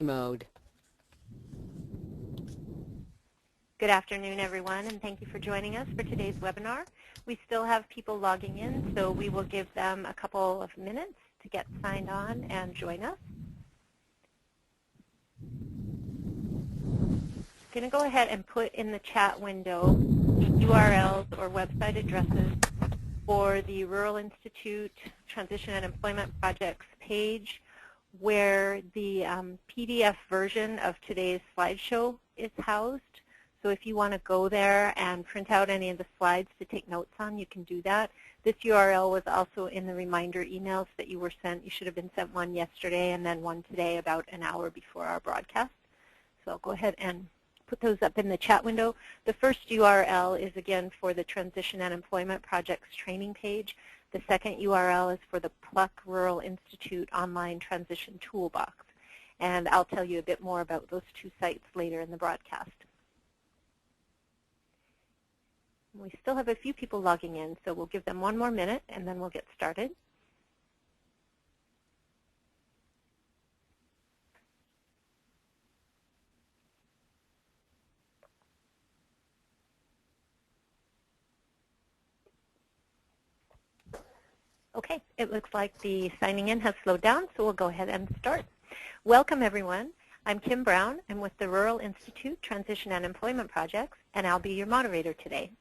mode. Good afternoon, everyone, and thank you for joining us for today's webinar. We still have people logging in, so we will give them a couple of minutes to get signed on and join us. I'm going to go ahead and put in the chat window the URLs or website addresses for the Rural Institute Transition and Employment Projects page, where the PDF version of today's slideshow is housed. So if you want to go there and print out any of the slides to take notes on, you can do that. This URL was also in the reminder emails that you were sent. You should have been sent one yesterday and then one today about an hour before our broadcast. So I'll go ahead and put those up in the chat window. The first URL is, again, for the Transition and Employment Projects training page. The second URL is for the Pluck Rural Institute Online Transition Toolbox. And I'll tell you a bit more about those two sites later in the broadcast. We still have a few people logging in, so we'll give them one more minute and then we'll get started. Okay, it looks like the signing in has slowed down, so we'll go ahead and start. Welcome, everyone. I'm Kim Brown. I'm with the Rural Institute Transition and Employment Projects, and I'll be your moderator today.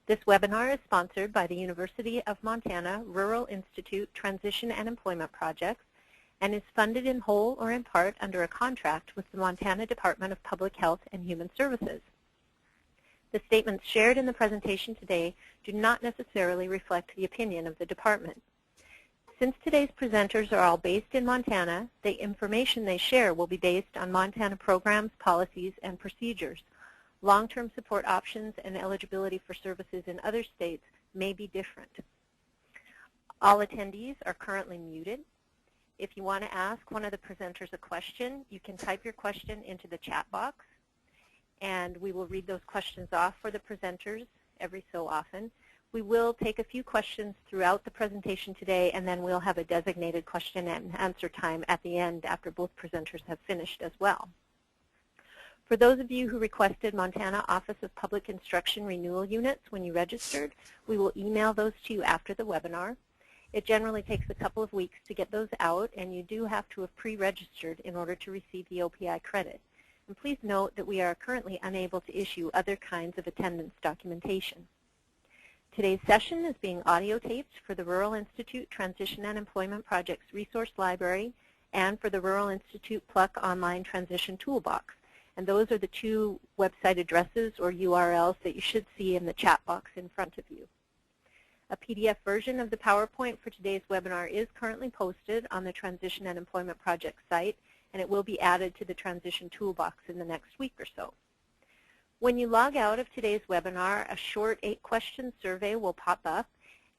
This webinar is sponsored by the University of Montana Rural Institute Transition and Employment Projects and is funded in whole or in part under a contract with the Montana Department of Public Health and Human Services. The statements shared in the presentation today do not necessarily reflect the opinion of the department. Since today's presenters are all based in Montana, the information they share will be based on Montana programs, policies, and procedures. Long-term support options and eligibility for services in other states may be different. All attendees are currently muted. If you want to ask one of the presenters a question, you can type your question into the chat box, and we will read those questions off for the presenters every so often. We will take a few questions throughout the presentation today, and then we'll have a designated question and answer time at the end after both presenters have finished as well. For those of you who requested Montana Office of Public Instruction renewal units when you registered, we will email those to you after the webinar. It generally takes a couple of weeks to get those out, and you do have to have pre-registered in order to receive the OPI credit. And please note that we are currently unable to issue other kinds of attendance documentation. Today's session is being audio taped for the Rural Institute Transition and Employment Projects Resource Library and for the Rural Institute Pluck Online Transition Toolbox. And those are the two website addresses or URLs that you should see in the chat box in front of you. A PDF version of the PowerPoint for today's webinar is currently posted on the Transition and Employment Project site, and it will be added to the Transition Toolbox in the next week or so. When you log out of today's webinar, a short 8-question survey will pop up,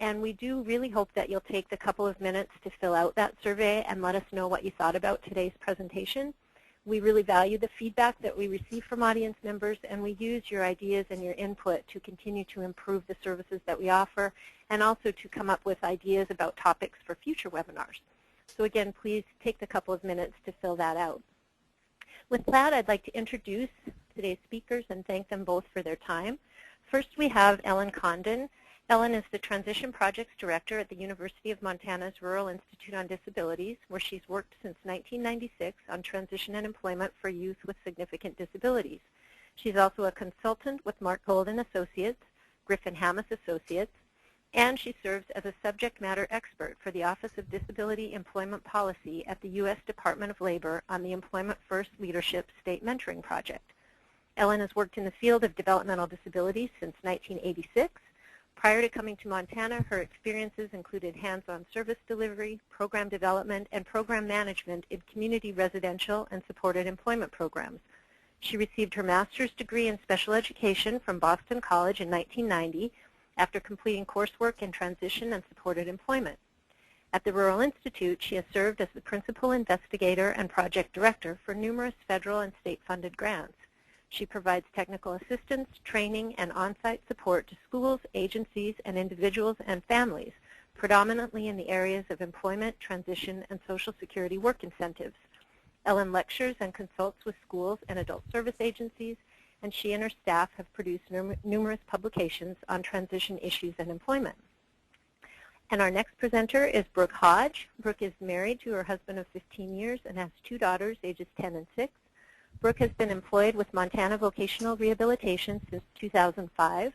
and we do really hope that you'll take the couple of minutes to fill out that survey and let us know what you thought about today's presentation. We really value the feedback that we receive from audience members, and we use your ideas and your input to continue to improve the services that we offer and also to come up with ideas about topics for future webinars. So again, please take the couple of minutes to fill that out. With that, I'd like to introduce today's speakers and thank them both for their time. First, we have Ellen Condon. Ellen is the Transition Projects Director at the University of Montana's Rural Institute on Disabilities, where she's worked since 1996 on transition and employment for youth with significant disabilities. She's also a consultant with Mark Golden Associates, Griffin Hammis Associates, and she serves as a subject matter expert for the Office of Disability Employment Policy at the U.S. Department of Labor on the Employment First Leadership State Mentoring Project. Ellen has worked in the field of developmental disabilities since 1986. Prior to coming to Montana, her experiences included hands-on service delivery, program development, and program management in community residential and supported employment programs. She received her master's degree in special education from Boston College in 1990 after completing coursework in transition and supported employment. At the Rural Institute, she has served as the principal investigator and project director for numerous federal and state-funded grants. She provides technical assistance, training, and on-site support to schools, agencies, and individuals and families, predominantly in the areas of employment, transition, and Social Security work incentives. Ellen lectures and consults with schools and adult service agencies, and she and her staff have produced numerous publications on transition issues and employment. And our next presenter is Brooke Hodge. Brooke is married to her husband of 15 years and has 2 daughters, ages 10 and 6. Brooke has been employed with Montana Vocational Rehabilitation since 2005.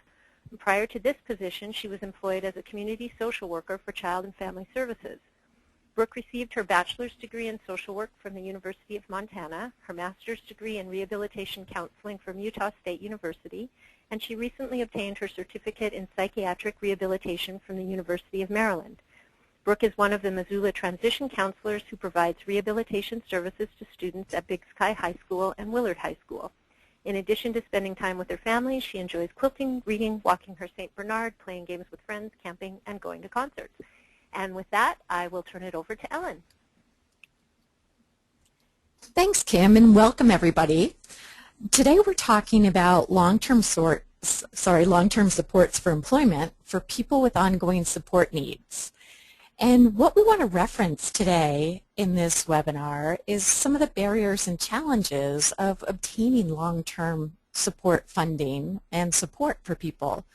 Prior to this position, she was employed as a community social worker for Child and Family Services. Brooke received her bachelor's degree in social work from the University of Montana, her master's degree in rehabilitation counseling from Utah State University, and she recently obtained her certificate in psychiatric rehabilitation from the University of Maryland. Brooke is one of the Missoula transition counselors who provides rehabilitation services to students at Big Sky High School and Willard High School. In addition to spending time with her family, she enjoys quilting, reading, walking her St. Bernard, playing games with friends, camping, and going to concerts. And with that, I will turn it over to Ellen. Thanks, Kim, and welcome everybody. Today we're talking about long-term supports for employment for people with ongoing support needs. And what we want to reference today in this webinar is some of the barriers and challenges of obtaining long-term support funding and support for people.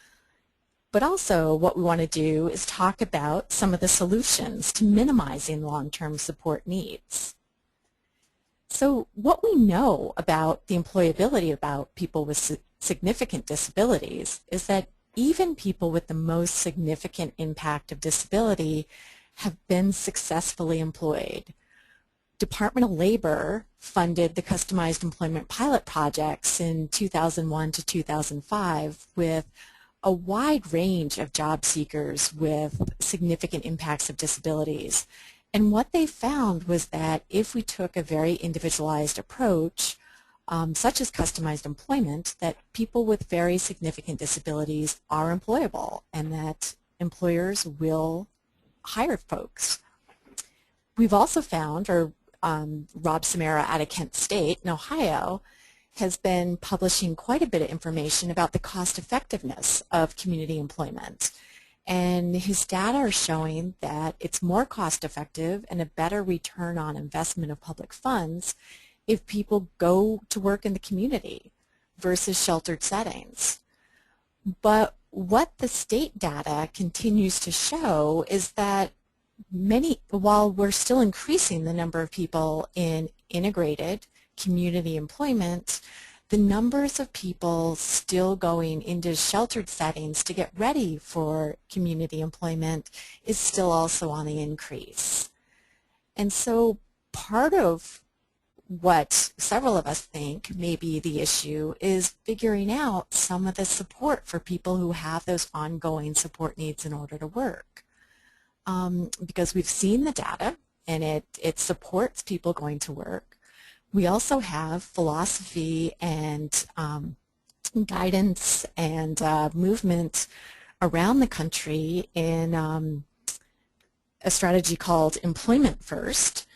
But also what we want to do is talk about some of the solutions to minimizing long-term support needs. So what we know about the employability about people with significant disabilities is that even people with the most significant impact of disability have been successfully employed. Department of Labor funded the customized employment pilot projects in 2001 to 2005 with a wide range of job seekers with significant impacts of disabilities. And what they found was that if we took a very individualized approach, such as customized employment, that people with very significant disabilities are employable and that employers will hire folks. We've also found, or Rob Samara out of Kent State in Ohio has been publishing quite a bit of information about the cost effectiveness of community employment. And his data are showing that it's more cost effective and a better return on investment of public funds if people go to work in the community versus sheltered settings. But what the state data continues to show is that while we're still increasing the number of people in integrated community employment, the numbers of people still going into sheltered settings to get ready for community employment is still also on the increase. And so part of what several of us think may be the issue is figuring out some of the support for people who have those ongoing support needs in order to work. Because we've seen the data and it supports people going to work. We also have philosophy and guidance and movement around the country in a strategy called Employment First,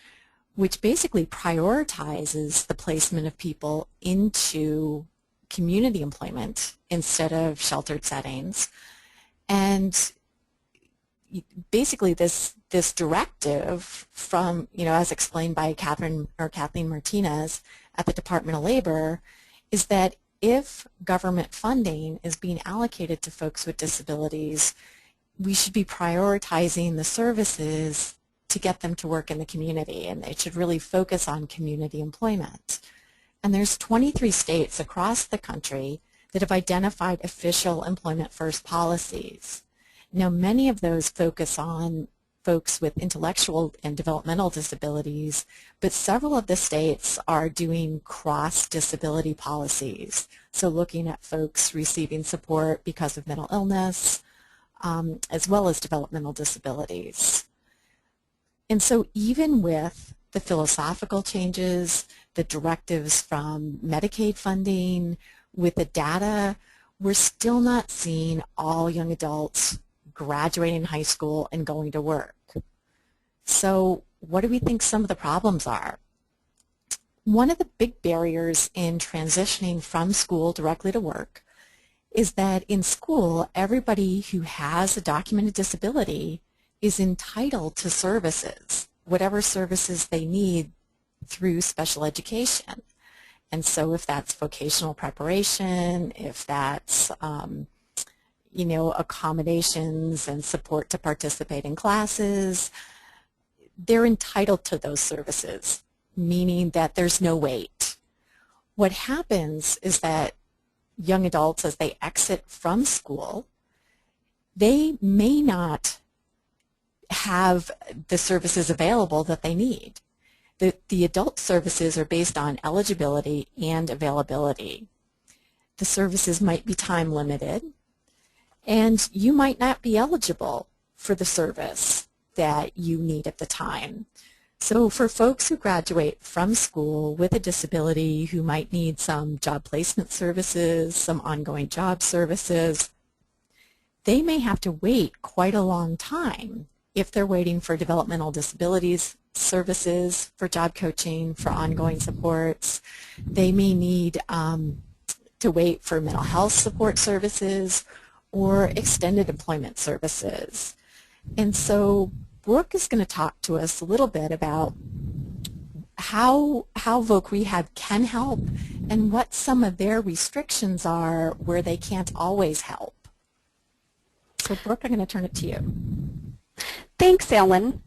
which basically prioritizes the placement of people into community employment instead of sheltered settings. And basically this directive from, as explained by Kathleen Martinez at the Department of Labor, is that if government funding is being allocated to folks with disabilities, we should be prioritizing the services to get them to work in the community, and they should really focus on community employment. And there's 23 states across the country that have identified official employment first policies. Now, many of those focus on folks with intellectual and developmental disabilities, but several of the states are doing cross-disability policies, so looking at folks receiving support because of mental illness, as well as developmental disabilities. And so even with the philosophical changes, the directives from Medicaid funding, with the data, we're still not seeing all young adults graduating high school and going to work. So what do we think some of the problems are? One of the big barriers in transitioning from school directly to work is that in school, everybody who has a documented disability is entitled to services. Whatever services they need through special education. And so if that's vocational preparation, if that's accommodations and support to participate in classes, they're entitled to those services, meaning that there's no wait. What happens is that young adults, as they exit from school, they may not have the services available that they need. The adult services are based on eligibility and availability. The services might be time limited, and you might not be eligible for the service that you need at the time. So for folks who graduate from school with a disability who might need some job placement services, some ongoing job services, they may have to wait quite a long time if they're waiting for developmental disabilities services, for job coaching, for ongoing supports. They may need to wait for mental health support services or extended employment services. And so Brooke is going to talk to us a little bit about how Voc Rehab can help and what some of their restrictions are where they can't always help. So Brooke, I'm going to turn it to you. Thanks, Ellen.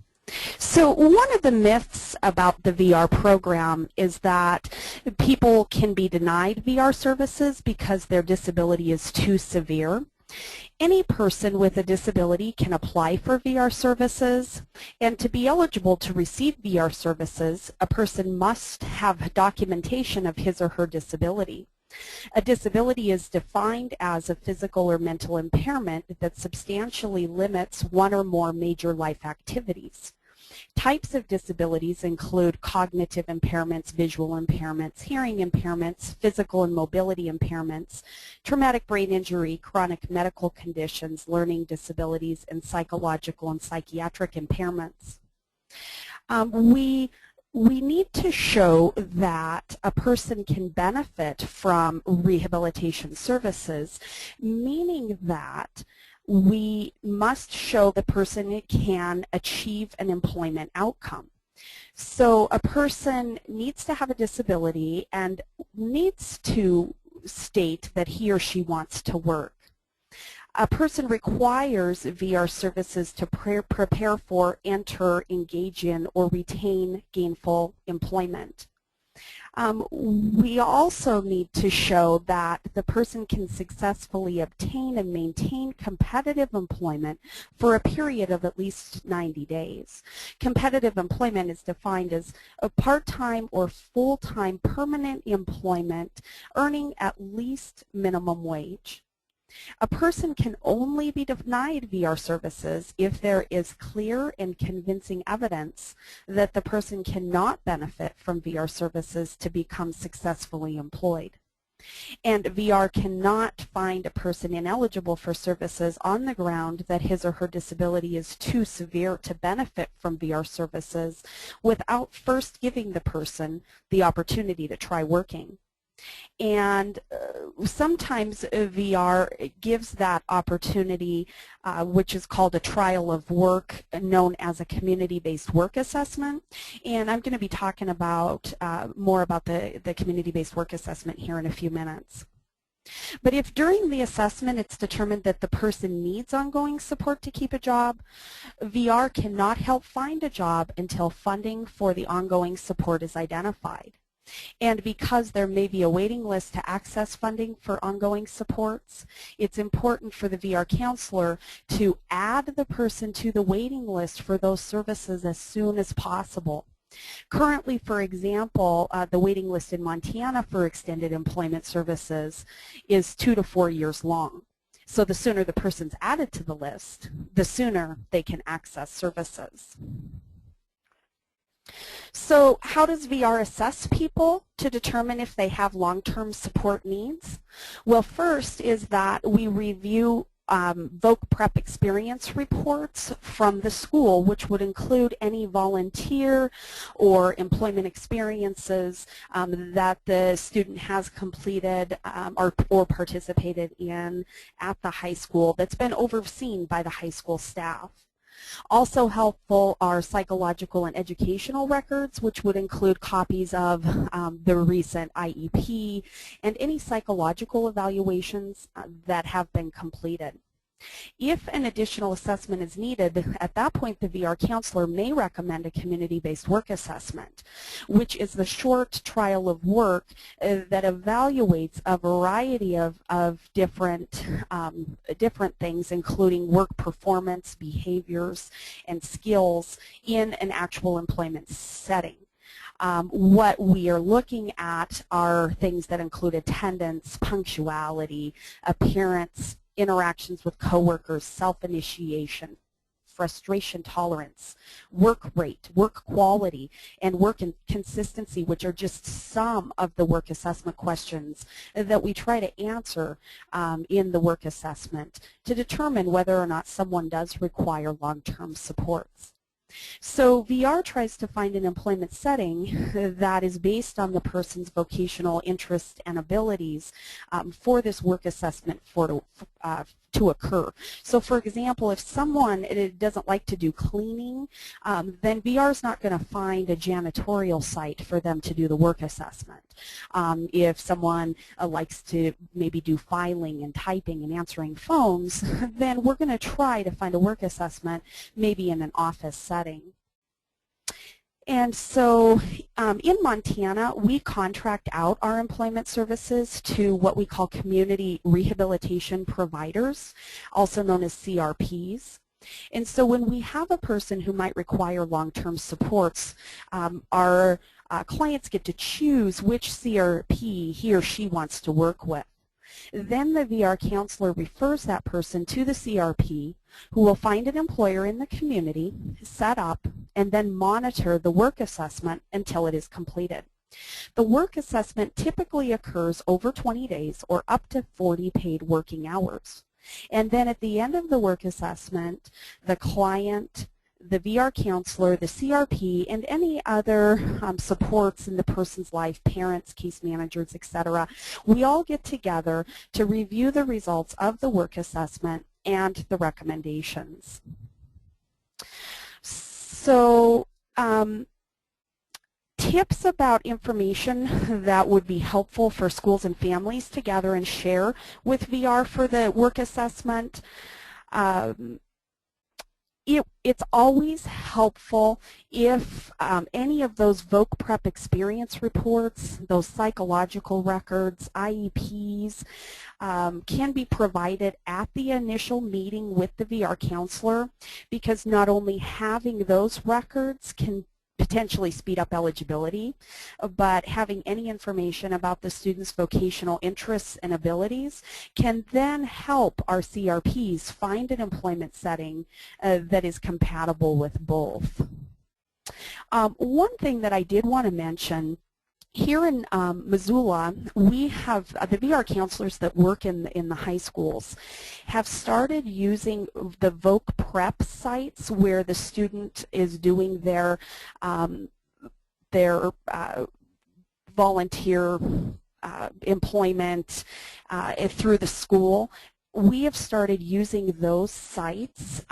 So one of the myths about the VR program is that people can be denied VR services because their disability is too severe. Any person with a disability can apply for VR services, and to be eligible to receive VR services, a person must have documentation of his or her disability. A disability is defined as a physical or mental impairment that substantially limits one or more major life activities. Types of disabilities include cognitive impairments, visual impairments, hearing impairments, physical and mobility impairments, traumatic brain injury, chronic medical conditions, learning disabilities, and psychological and psychiatric impairments. We need to show that a person can benefit from rehabilitation services, meaning that we must show the person can achieve an employment outcome. So a person needs to have a disability and needs to state that he or she wants to work. A person requires VR services to prepare for, enter, engage in, or retain gainful employment. We also need to show that the person can successfully obtain and maintain competitive employment for a period of at least 90 days. Competitive employment is defined as a part-time or full-time permanent employment earning at least minimum wage. A person can only be denied VR services if there is clear and convincing evidence that the person cannot benefit from VR services to become successfully employed. And VR cannot find a person ineligible for services on the ground that his or her disability is too severe to benefit from VR services without first giving the person the opportunity to try working. And sometimes VR gives that opportunity, which is called a trial of work, known as a community-based work assessment. And I'm going to be talking about more about the community-based work assessment here in a few minutes. But if during the assessment it's determined that the person needs ongoing support to keep a job, VR cannot help find a job until funding for the ongoing support is identified. And because there may be a waiting list to access funding for ongoing supports, it's important for the VR counselor to add the person to the waiting list for those services as soon as possible. Currently, for example, the waiting list in Montana for extended employment services is 2 to 4 years long. So the sooner the person's added to the list, the sooner they can access services. So how does VR assess people to determine if they have long-term support needs? Well, first is that we review Voc Prep experience reports from the school, which would include any volunteer or employment experiences that the student has completed or participated in at the high school that's been overseen by the high school staff. Also helpful are psychological and educational records, which would include copies of the recent IEP and any psychological evaluations that have been completed. If an additional assessment is needed, at that point the VR counselor may recommend a community-based work assessment, which is the short trial of work that evaluates a variety of different things, including work performance, behaviors, and skills in an actual employment setting. What we are looking at are things that include attendance, punctuality, appearance, interactions with coworkers, self-initiation, frustration tolerance, work rate, work quality, and work consistency, which are just some of the work assessment questions that we try to answer in the work assessment to determine whether or not someone does require long-term supports. So VR tries to find an employment setting that is based on the person's vocational interests and abilities for this work assessment to occur. So for example, if someone doesn't like to do cleaning, then VR is not going to find a janitorial site for them to do the work assessment. If someone likes to maybe do filing and typing and answering phones, then we're going to try to find a work assessment maybe in an office setting. And so in Montana, we contract out our employment services to what we call community rehabilitation providers, also known as CRPs. And so when we have a person who might require long-term supports, our clients get to choose which CRP he or she wants to work with. Then the VR counselor refers that person to the CRP, who will find an employer in the community, set up, and then monitor the work assessment until it is completed. The work assessment typically occurs over 20 days or up to 40 paid working hours. And then at the end of the work assessment, the client, the VR counselor, the CRP, and any other supports in the person's life, parents, case managers, etc., we all get together to review the results of the work assessment and the recommendations. So tips about information that would be helpful for schools and families to gather and share with VR for the work assessment. It's always helpful if any of those voc prep experience reports, those psychological records, IEPs, can be provided at the initial meeting with the VR counselor, because not only having those records can potentially speed up eligibility, but having any information about the student's vocational interests and abilities can then help our CRPs find an employment setting that is compatible with both. One thing that I did want to mention, here in Missoula, we have the VR counselors that work in the high schools have started using the voc prep sites where the student is doing their volunteer employment through the school. We have started using those sites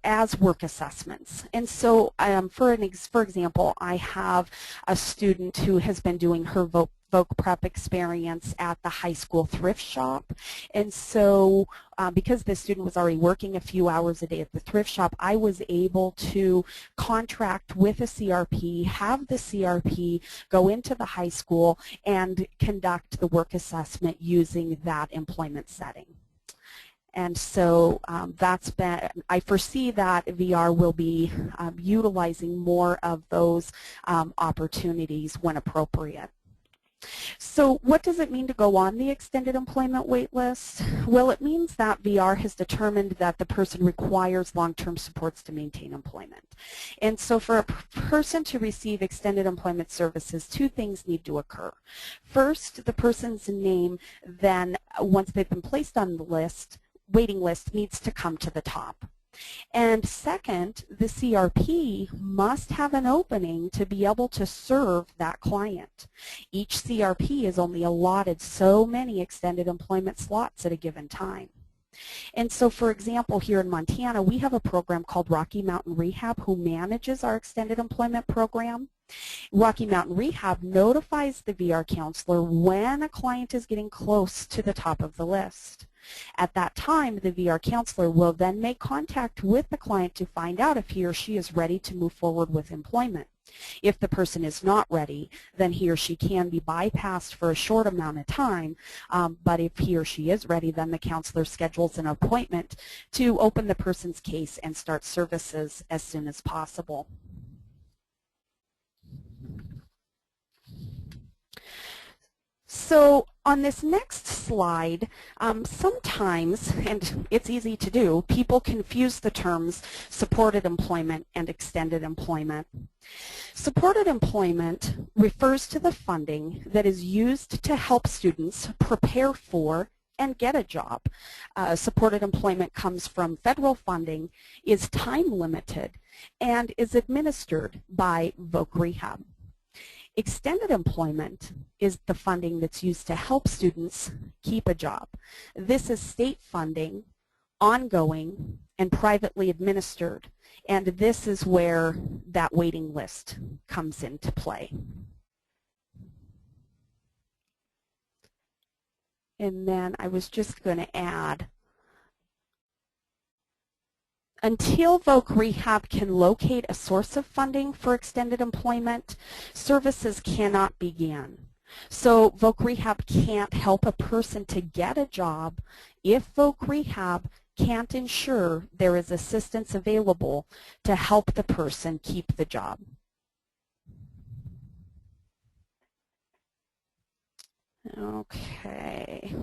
as work assessments. And so for example, I have a student who has been doing her voc prep experience at the high school thrift shop. And so because the student was already working a few hours a day at the thrift shop, I was able to contract with a CRP, have the CRP go into the high school and conduct the work assessment using that employment setting. And so I foresee that VR will be utilizing more of those opportunities when appropriate. So what does it mean to go on the extended employment wait list? Well, it means that VR has determined that the person requires long-term supports to maintain employment. And so for a person to receive extended employment services, two things need to occur. First, the person's name then, once they've been placed on the waiting list, needs to come to the top. And second, the CRP must have an opening to be able to serve that client. Each CRP is only allotted so many extended employment slots at a given time. And so, for example, here in Montana, we have a program called Rocky Mountain Rehab who manages our extended employment program. Rocky Mountain Rehab notifies the VR counselor when a client is getting close to the top of the list. At that time, the VR counselor will then make contact with the client to find out if he or she is ready to move forward with employment. If the person is not ready, then he or she can be bypassed for a short amount of time, but if he or she is ready, then the counselor schedules an appointment to open the person's case and start services as soon as possible. So on this next slide, sometimes, and it's easy to do, people confuse the terms supported employment and extended employment. Supported employment refers to the funding that is used to help students prepare for and get a job. Supported employment comes from federal funding, is time limited, and is administered by Voc Rehab. Extended employment is the funding that's used to help students keep a job. This is state funding, ongoing, and privately administered, and this is where that waiting list comes into play. And then I was just going to add, until Voc Rehab can locate a source of funding for extended employment, services cannot begin. So Voc Rehab can't help a person to get a job if Voc Rehab can't ensure there is assistance available to help the person keep the job. Okay.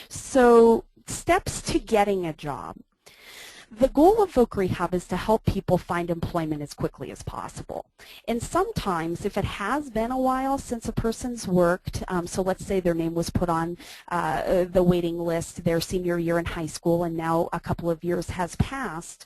So steps to getting a job. The goal of Voc Rehab is to help people find employment as quickly as possible. And sometimes, if it has been a while since a person's worked, so let's say their name was put on the waiting list their senior year in high school and now a couple of years has passed,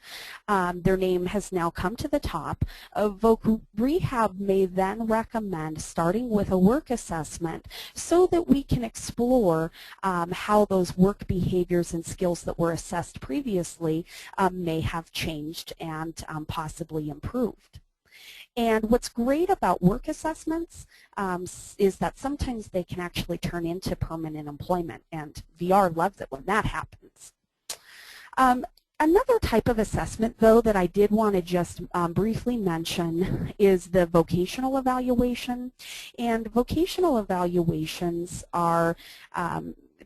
their name has now come to the top, Voc Rehab may then recommend starting with a work assessment so that we can explore how those work behaviors and skills that were assessed previously may have changed and possibly improved. And what's great about work assessments is that sometimes they can actually turn into permanent employment, and VR loves it when that happens. Another type of assessment, though, that I did want to just briefly mention is the vocational evaluation. And vocational evaluations are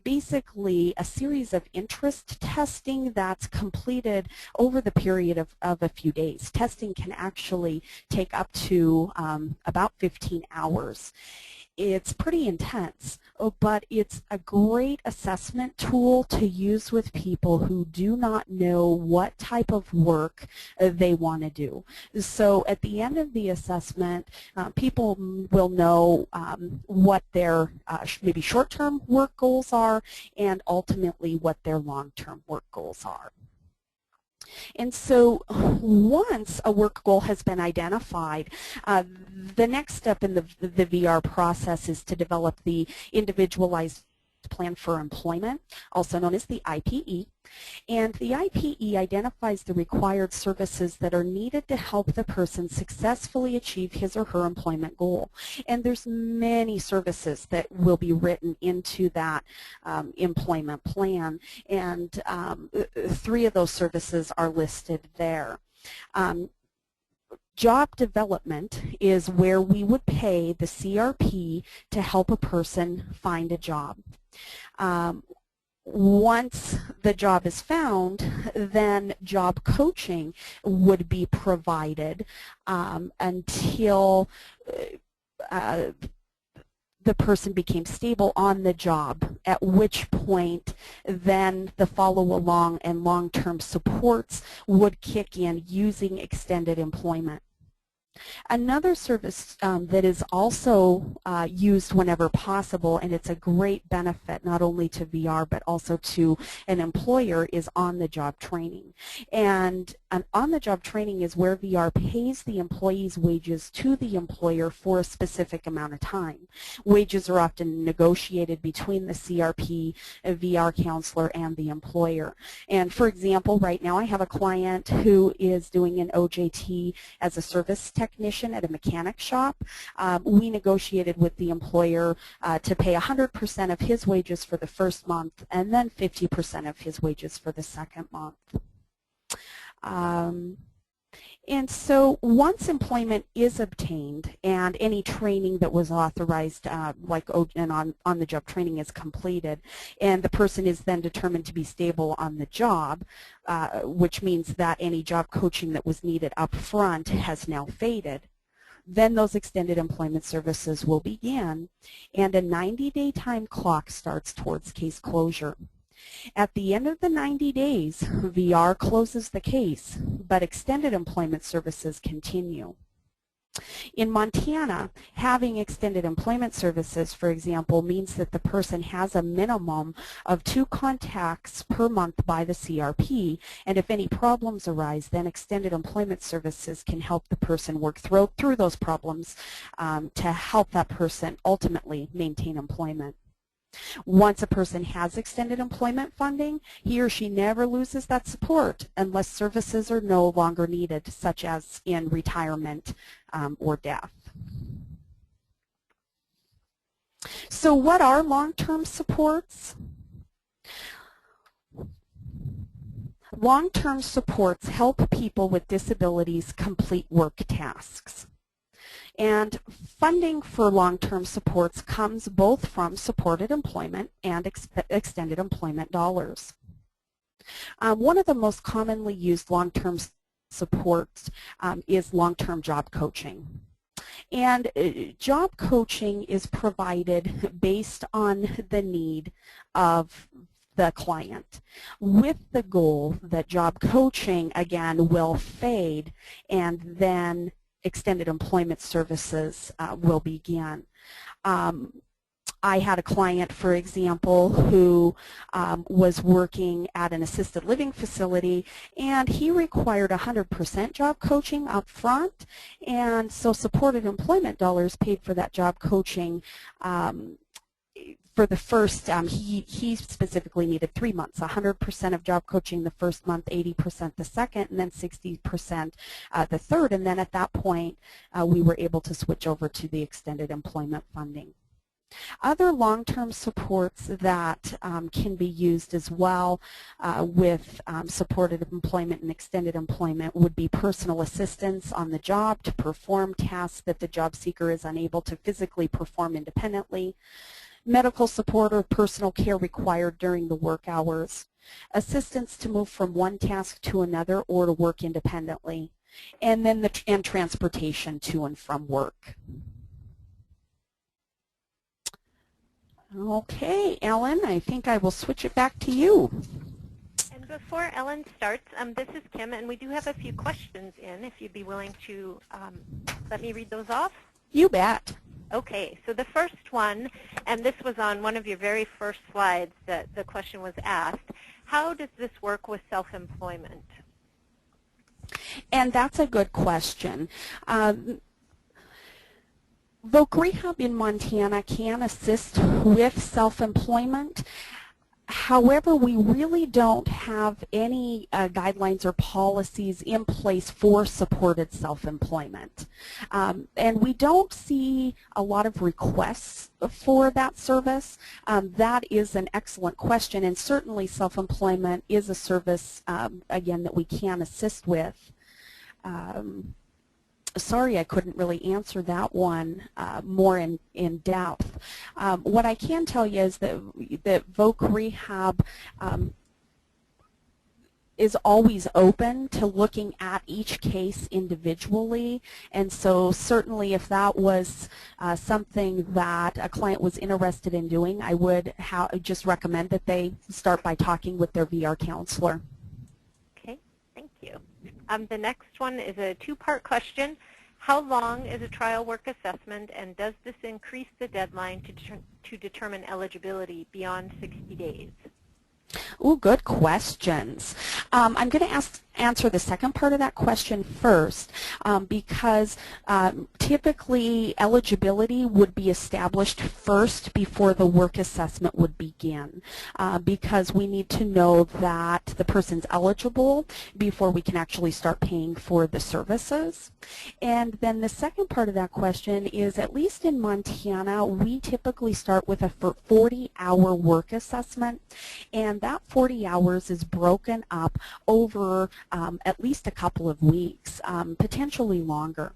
basically a series of interest testing that's completed over the period of a few days. Testing can actually take up to about 15 hours. It's pretty intense, but it's a great assessment tool to use with people who do not know what type of work they want to do. So at the end of the assessment, people will know what their maybe short-term work goals are and ultimately what their long-term work goals are. And so once a work goal has been identified, the next step in the VR process is to develop the individualized plan for employment, also known as the IPE. And the IPE identifies the required services that are needed to help the person successfully achieve his or her employment goal. And there's many services that will be written into that employment plan, and 3 of those services are listed there. Job development is where we would pay the CRP to help a person find a job. Once the job is found, then job coaching would be provided until the person became stable on the job, at which point then the follow-along and long-term supports would kick in using extended employment. Another service that is also used whenever possible, and it's a great benefit not only to VR but also to an employer, is on-the-job training. And an on-the-job training is where VR pays the employee's wages to the employer for a specific amount of time. Wages are often negotiated between the CRP, a VR counselor, and the employer. And for example, right now I have a client who is doing an OJT as a service technician at a mechanic shop. We negotiated with the employer to pay 100% of his wages for the first month and then 50% of his wages for the second month. And so once employment is obtained and any training that was authorized, like on-the-job training is completed, and the person is then determined to be stable on the job, which means that any job coaching that was needed up front has now faded, then those extended employment services will begin, and a 90-day time clock starts towards case closure. At the end of the 90 days, VR closes the case, but extended employment services continue. In Montana, having extended employment services, for example, means that the person has a minimum of 2 contacts per month by the CRP, and if any problems arise, then extended employment services can help the person work through those problems to help that person ultimately maintain employment. Once a person has extended employment funding, he or she never loses that support unless services are no longer needed, such as in retirement or death. So what are long-term supports? Long-term supports help people with disabilities complete work tasks. And funding for long-term supports comes both from supported employment and extended employment dollars. One of the most commonly used long-term supports is long-term job coaching. And job coaching is provided based on the need of the client, with the goal that job coaching, again, will fade and then extended employment services will begin. I had a client, for example, who was working at an assisted living facility, and he required 100% job coaching up front, and so supported employment dollars paid for that job coaching for the first, he specifically needed 3 months, 100% of job coaching the first month, 80% the second, and then 60% the third. And then at that point, we were able to switch over to the extended employment funding. Other long-term supports that can be used as well with supported employment and extended employment would be personal assistance on the job to perform tasks that the job seeker is unable to physically perform independently, medical support or personal care required during the work hours, assistance to move from one task to another or to work independently, and then and transportation to and from work. Okay, Ellen, I think I will switch it back to you. And before Ellen starts, this is Kim, and we do have a few questions in, if you'd be willing to let me read those off. You bet. Okay, so the first one, and this was on one of your very first slides that the question was asked, how does this work with self-employment? And that's a good question. Voc Rehab in Montana can assist with self-employment. However, we really don't have any guidelines or policies in place for supported self-employment. And we don't see a lot of requests for that service. That is an excellent question, and certainly self-employment is a service, again, that we can assist with. Sorry, I couldn't really answer that one more in depth. What I can tell you is that Voc Rehab is always open to looking at each case individually, and so certainly if that was something that a client was interested in doing, I would just recommend that they start by talking with their VR counselor. Okay, thank you. The next one is a two-part question. How long is a trial work assessment, and does this increase the deadline to determine eligibility beyond 60 days? Oh, good questions. I'm going to answer the second part of that question first, because typically eligibility would be established first before the work assessment would begin, because we need to know that the person's eligible before we can actually start paying for the services. And then the second part of that question is, at least in Montana, we typically start with a 40-hour work assessment, and that 40 hours is broken up over at least a couple of weeks, potentially longer.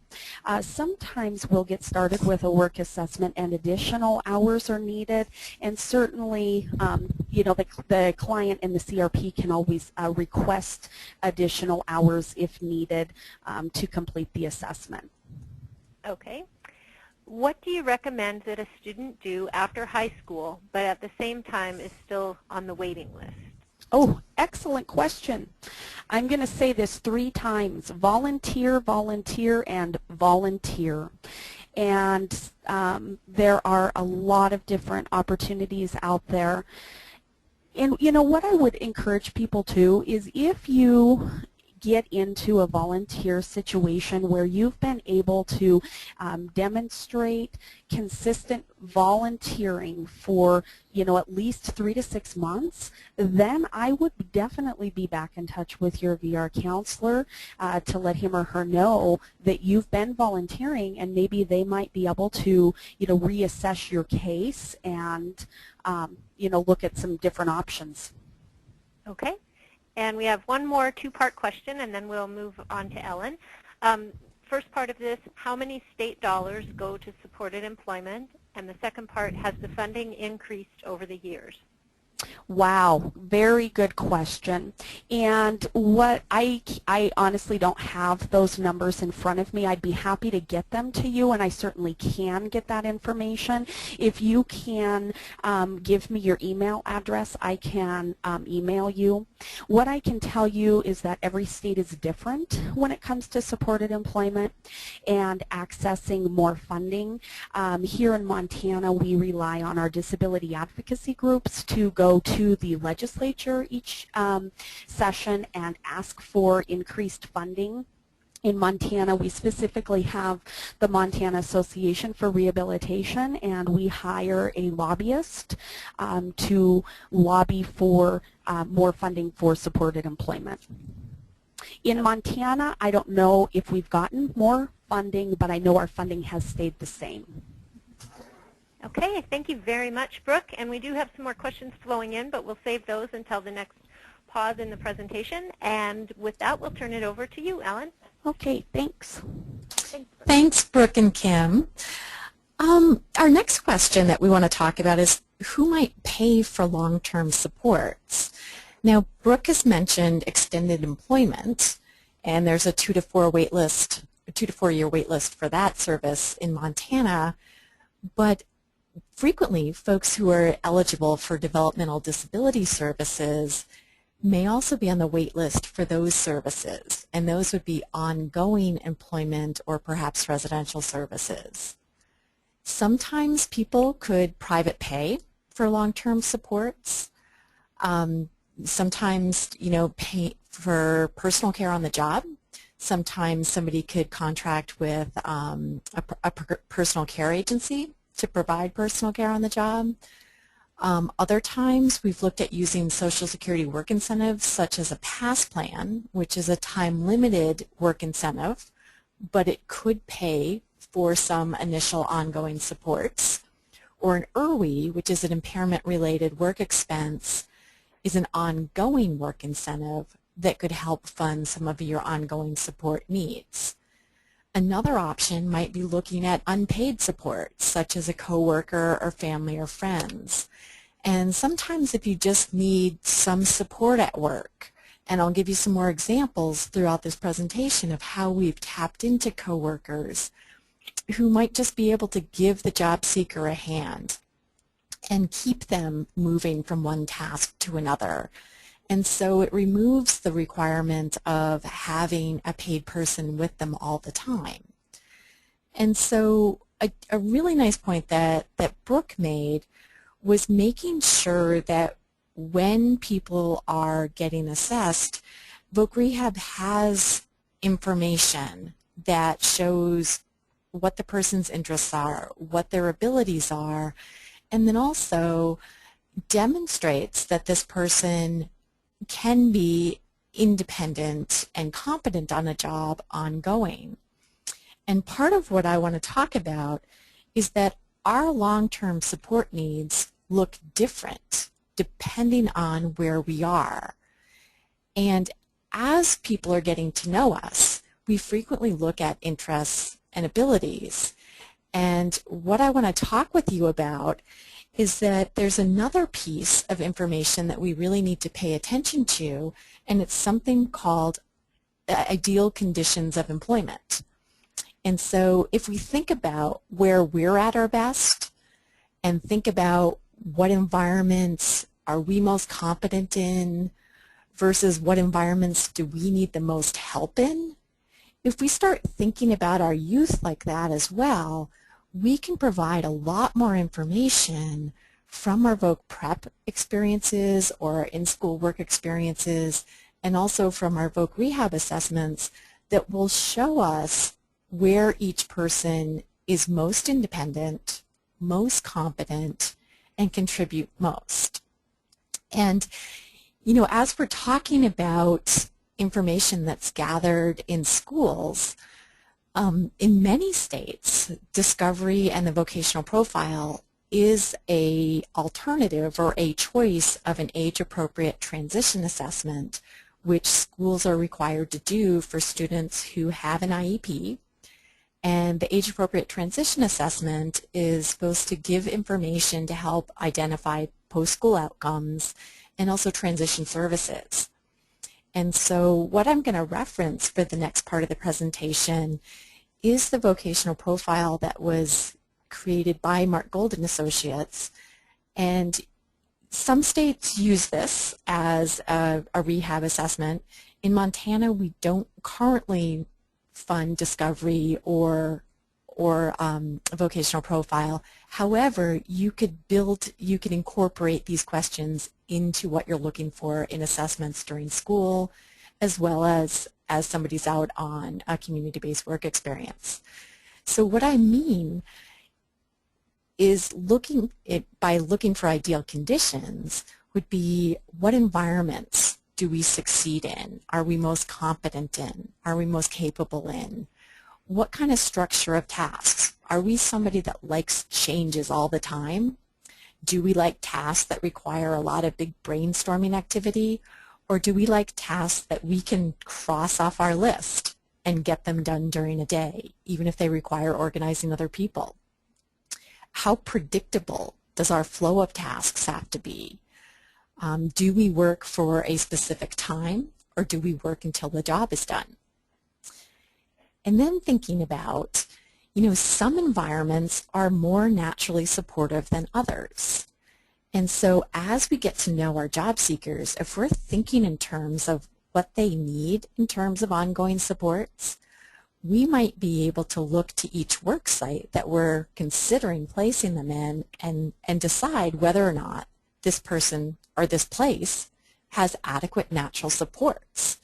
Sometimes we'll get started with a work assessment and additional hours are needed, and certainly you know, the client and the CRP can always request additional hours if needed to complete the assessment. Okay. What do you recommend that a student do after high school, but at the same time is still on the waiting list? Oh, excellent question. I'm going to say this 3 times: volunteer, volunteer, and volunteer. And there are a lot of different opportunities out there. And you know what I would encourage people to is, if you get into a volunteer situation where you've been able to demonstrate consistent volunteering for, you know, at least 3 to 6 months, then I would definitely be back in touch with your VR counselor to let him or her know that you've been volunteering, and maybe they might be able to, you know, reassess your case and you know, look at some different options. Okay. And we have one more 2-part question, and then we'll move on to Ellen. First part of this: how many state dollars go to supported employment? And the second part: has the funding increased over the years? Wow, very good question. And what I honestly don't have those numbers in front of me. I'd be happy to get them to you, and I certainly can get that information. If you can give me your email address, I can email you. What I can tell you is that every state is different when it comes to supported employment and accessing more funding. Here in Montana, we rely on our disability advocacy groups to go to the legislature each session and ask for increased funding. In Montana, we specifically have the Montana Association for Rehabilitation, and we hire a lobbyist to lobby for more funding for supported employment. In Montana, I don't know if we've gotten more funding, but I know our funding has stayed the same. Okay, thank you very much, Brooke. And we do have some more questions flowing in, but we'll save those until the next pause in the presentation. And with that, we'll turn it over to you, Ellen. Okay, thanks. Thanks, Brooke and Kim. Our next question that we want to talk about is, who might pay for long-term supports? Now, Brooke has mentioned extended employment, and there's a 2 to 4 year wait list for that service in Montana. But frequently, folks who are eligible for developmental disability services may also be on the wait list for those services, and those would be ongoing employment or perhaps residential services. Sometimes people could private pay for long-term supports. Sometimes, you know, pay for personal care on the job. Sometimes somebody could contract with a personal care agency to provide personal care on the job. Other times we've looked at using Social Security work incentives, such as a PASS plan, which is a time-limited work incentive, but it could pay for some initial ongoing supports. Or an IRWI, which is an impairment-related work expense, is an ongoing work incentive that could help fund some of your ongoing support needs. Another option might be looking at unpaid support, such as a coworker or family or friends. And sometimes if you just need some support at work, and I'll give you some more examples throughout this presentation of how we've tapped into coworkers who might just be able to give the job seeker a hand and keep them moving from one task to another. And so it removes the requirement of having a paid person with them all the time. And so a really nice point that Brooke made was making sure that when people are getting assessed, Voc Rehab has information that shows what the person's interests are, what their abilities are, and then also demonstrates that this person can be independent and competent on a job ongoing. And part of what I want to talk about is that our long-term support needs look different depending on where we are. And as people are getting to know us, we frequently look at interests and abilities. And what I want to talk with you about is that there's another piece of information that we really need to pay attention to, and it's something called ideal conditions of employment. And so if we think about where we're at our best and think about what environments are we most competent in versus what environments do we need the most help in, if we start thinking about our youth like that as well, we can provide a lot more information from our Voc Prep experiences or in-school work experiences, and also from our Voc Rehab assessments that will show us where each person is most independent, most competent, and contribute most. And, you know, as we're talking about information that's gathered in schools, in many states, Discovery and the vocational profile is a alternative or a choice of an age-appropriate transition assessment, which schools are required to do for students who have an IEP. And the age-appropriate transition assessment is supposed to give information to help identify post-school outcomes and also transition services. And so what I'm going to reference for the next part of the presentation is the vocational profile that was created by Mark Gold and Associates. And some states use this as a rehab assessment. In Montana, we don't currently fund Discovery or a vocational profile. However, you could incorporate these questions into what you're looking for in assessments during school, as well as somebody's out on a community-based work experience. So what I mean is by looking for ideal conditions would be what environments do we succeed in? Are we most competent in? Are we most capable in? What kind of structure of tasks? Are we somebody that likes changes all the time? Do we like tasks that require a lot of big brainstorming activity? Or do we like tasks that we can cross off our list and get them done during a day, even if they require organizing other people? How predictable does our flow of tasks have to be? Do we work for a specific time, or do we work until the job is done? And then thinking about, you know, some environments are more naturally supportive than others. And so as we get to know our job seekers, if we're thinking in terms of what they need in terms of ongoing supports, we might be able to look to each work site that we're considering placing them in and decide whether or not this person or this place has adequate natural supports,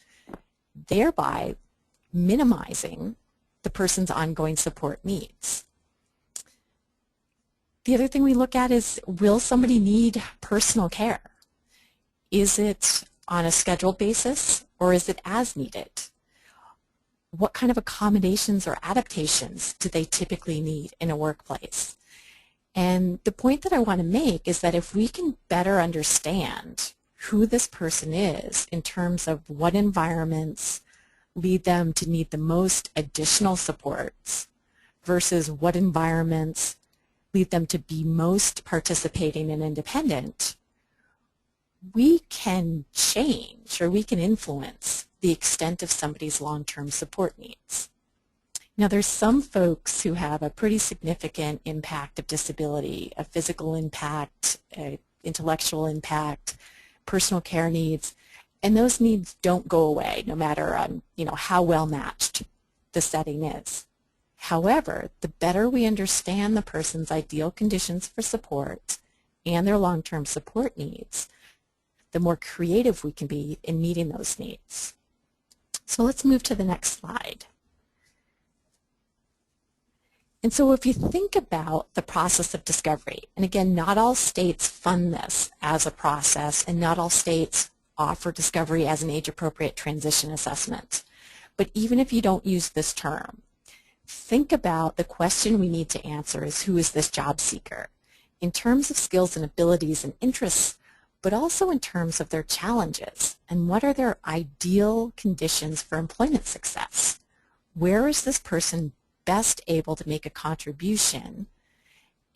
thereby minimizing the person's ongoing support needs. The other thing we look at is, will somebody need personal care? Is it on a scheduled basis, or is it as needed? What kind of accommodations or adaptations do they typically need in a workplace? And the point that I want to make is that if we can better understand who this person is in terms of what environments lead them to need the most additional supports versus what environments lead them to be most participating and independent, we can change or we can influence the extent of somebody's long-term support needs. Now, there's some folks who have a pretty significant impact of disability, a physical impact, intellectual impact, personal care needs, and those needs don't go away no matter you know, how well matched the setting is. However, the better we understand the person's ideal conditions for support and their long-term support needs, the more creative we can be in meeting those needs. So let's move to the next slide. And so if you think about the process of discovery, and again, not all states fund this as a process, and not all states offer discovery as an age-appropriate transition assessment. But even if you don't use this term, think about the question we need to answer is, who is this job seeker? In terms of skills and abilities and interests, but also in terms of their challenges, and what are their ideal conditions for employment success? Where is this person best able to make a contribution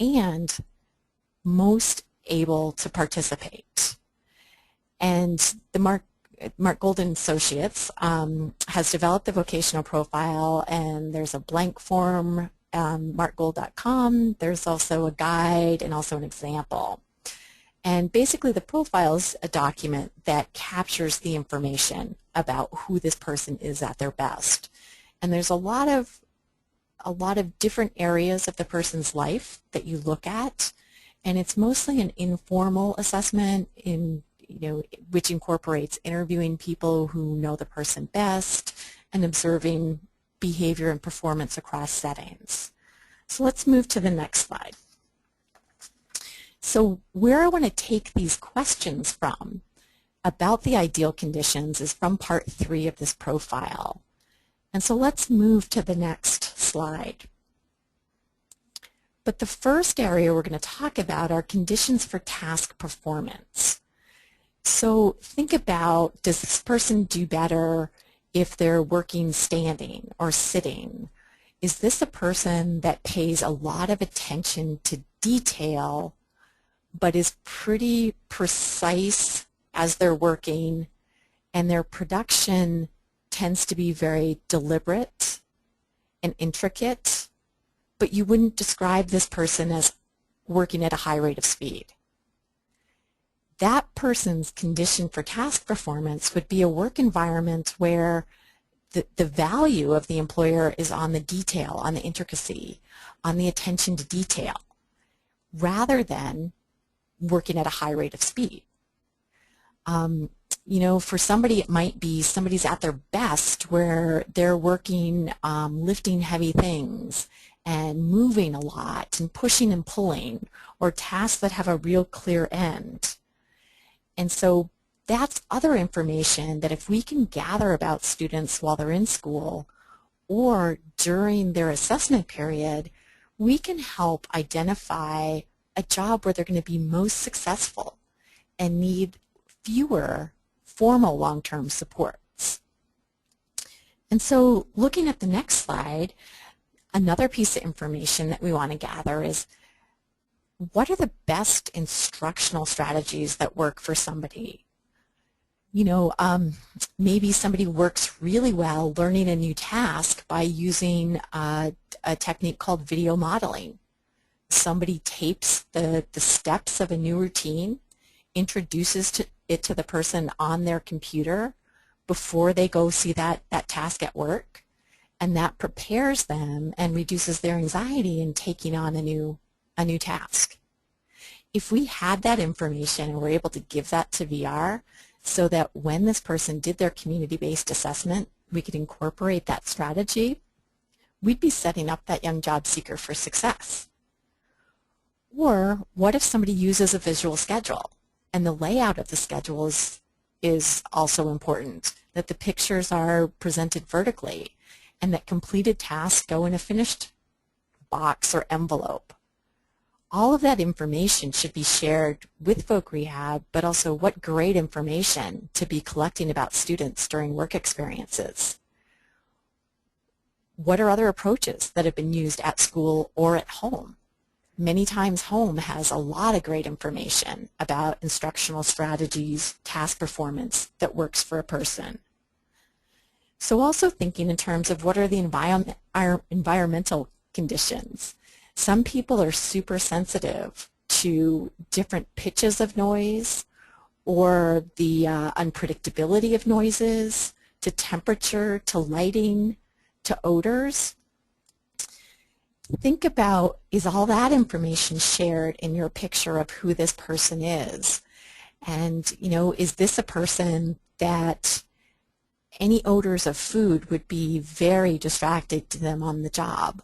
and most able to participate? And the Mark Golden Associates has developed the vocational profile, and there's a blank form, markgold.com. There's also a guide and also an example. And basically the profile is a document that captures the information about who this person is at their best. And there's a lot of different areas of the person's life that you look at, and it's mostly an informal assessment which incorporates interviewing people who know the person best and observing behavior and performance across settings. So let's move to the next slide. So where I want to take these questions from about the ideal conditions is from part 3 of this profile. And so let's move to the next slide. But the first area we're going to talk about are conditions for task performance. So think about, does this person do better if they're working standing or sitting? Is this a person that pays a lot of attention to detail but is pretty precise as they're working, and their production tends to be very deliberate and intricate, but you wouldn't describe this person as working at a high rate of speed? That person's condition for task performance would be a work environment where the value of the employer is on the detail, on the intricacy, on the attention to detail, rather than working at a high rate of speed. For somebody it might be somebody's at their best where they're working lifting heavy things and moving a lot and pushing and pulling, or tasks that have a real clear end. And so that's other information that if we can gather about students while they're in school or during their assessment period, we can help identify a job where they're going to be most successful and need fewer formal long-term supports. And so looking at the next slide, another piece of information that we want to gather is, what are the best instructional strategies that work for somebody? Maybe somebody works really well learning a new task by using a technique called video modeling. Somebody tapes the steps of a new routine, introduces it to the person on their computer before they go see that task at work, and that prepares them and reduces their anxiety in taking on a new task. If we had that information and were able to give that to VR so that when this person did their community-based assessment, we could incorporate that strategy, we'd be setting up that young job seeker for success. Or what if somebody uses a visual schedule, and the layout of the schedule is also important, that the pictures are presented vertically and that completed tasks go in a finished box or envelope. All of that information should be shared with Voc Rehab, but also what great information to be collecting about students during work experiences. What are other approaches that have been used at school or at home? Many times home has a lot of great information about instructional strategies, task performance that works for a person. So also thinking in terms of what are the environmental conditions. Some people are super sensitive to different pitches of noise or the unpredictability of noises, to temperature, to lighting, to odors. Think about, is all that information shared in your picture of who this person is? And, is this a person that any odors of food would be very distracting to them on the job.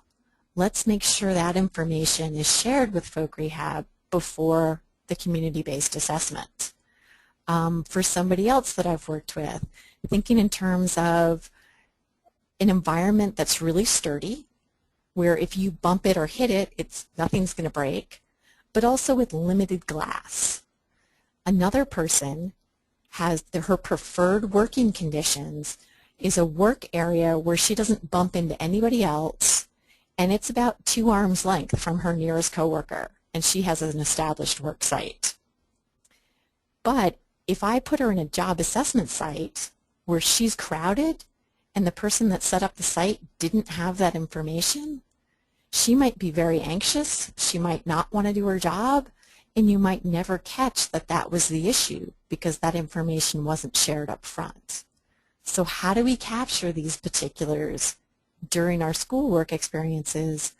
Let's make sure that information is shared with folk rehab before the community-based assessment. For somebody else that I've worked with, thinking in terms of an environment that's really sturdy, where if you bump it or hit it, nothing's going to break, but also with limited glass. Another person has her preferred working conditions is a work area where she doesn't bump into anybody else, and it's about 2 arms length from her nearest coworker, and she has an established work site. But if I put her in a job assessment site where she's crowded and the person that set up the site didn't have that information, she might be very anxious, she might not want to do her job, and you might never catch that that was the issue because that information wasn't shared up front. So how do we capture these particulars during our schoolwork experiences,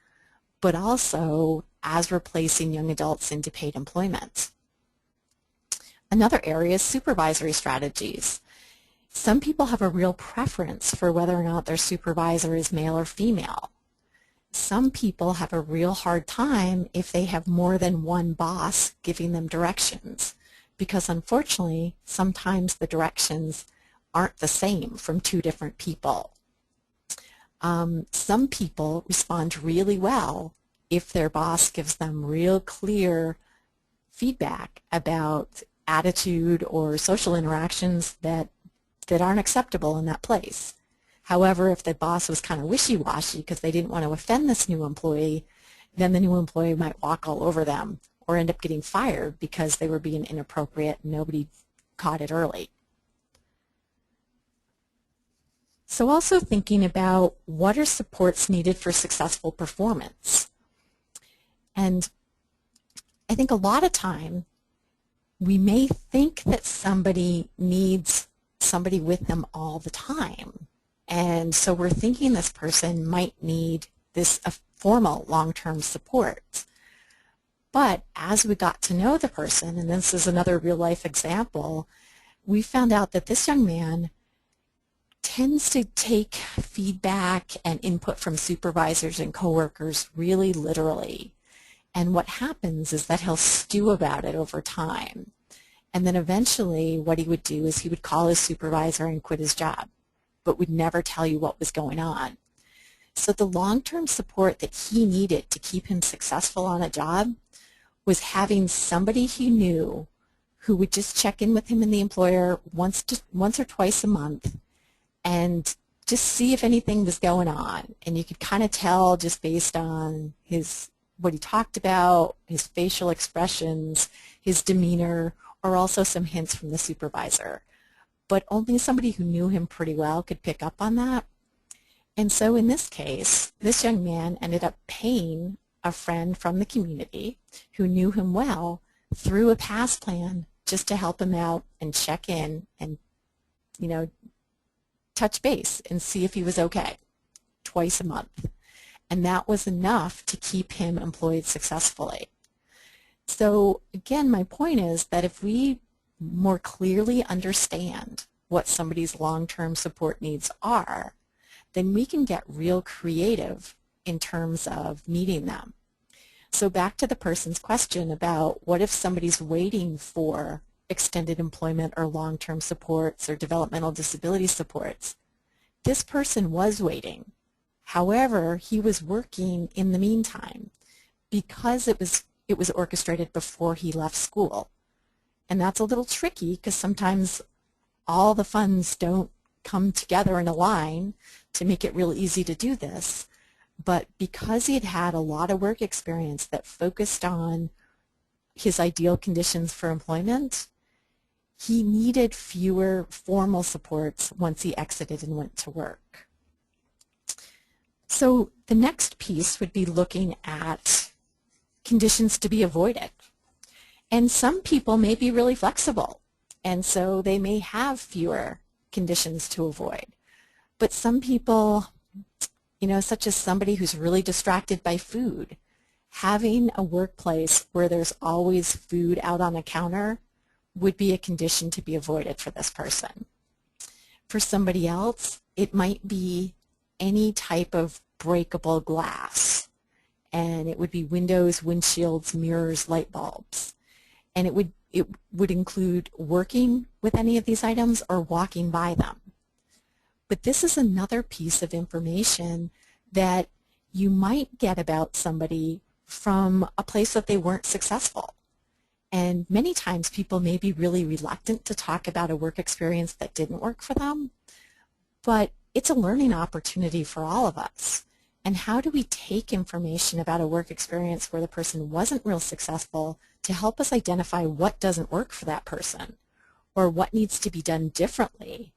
but also as we're placing young adults into paid employment? Another area is supervisory strategies. Some people have a real preference for whether or not their supervisor is male or female. Some people have a real hard time if they have more than one boss giving them directions, because unfortunately sometimes the directions aren't the same from 2 different people. Some people respond really well if their boss gives them real clear feedback about attitude or social interactions that aren't acceptable in that place. However, if the boss was kind of wishy-washy because they didn't want to offend this new employee, then the new employee might walk all over them or end up getting fired because they were being inappropriate and nobody caught it early. So also thinking about what are supports needed for successful performance. And I think a lot of time we may think that somebody needs somebody with them all the time. And so we're thinking this person might need this formal long-term support. But as we got to know the person, and this is another real-life example, we found out that this young man tends to take feedback and input from supervisors and coworkers really literally. And what happens is that he'll stew about it over time. And then eventually what he would do is he would call his supervisor and quit his job, but would never tell you what was going on. So the long-term support that he needed to keep him successful on a job was having somebody he knew who would just check in with him and the employer once or twice a month and just see if anything was going on. And you could kind of tell just based on what he talked about, his facial expressions, his demeanor, or also some hints from the supervisor. But only somebody who knew him pretty well could pick up on that. And so in this case, this young man ended up paying a friend from the community who knew him well through a pass plan just to help him out and check in and, touch base and see if he was okay twice a month. And that was enough to keep him employed successfully. So again, my point is that if we more clearly understand what somebody's long-term support needs are, then we can get real creative in terms of meeting them. So back to the person's question about what if somebody's waiting for extended employment or long-term supports or developmental disability supports. This person was waiting. However, he was working in the meantime because it was orchestrated before he left school. And that's a little tricky because sometimes all the funds don't come together in a line to make it real easy to do this. But because he had had a lot of work experience that focused on his ideal conditions for employment, he needed fewer formal supports once he exited and went to work. So the next piece would be looking at conditions to be avoided. And some people may be really flexible, and so they may have fewer conditions to avoid. But some people, such as somebody who's really distracted by food, having a workplace where there's always food out on a counter would be a condition to be avoided for this person. For somebody else, it might be any type of breakable glass, and it would be windows, windshields, mirrors, light bulbs. And it would include working with any of these items or walking by them. But this is another piece of information that you might get about somebody from a place that they weren't successful. And many times people may be really reluctant to talk about a work experience that didn't work for them, but it's a learning opportunity for all of us. And how do we take information about a work experience where the person wasn't real successful to help us identify what doesn't work for that person or what needs to be done differently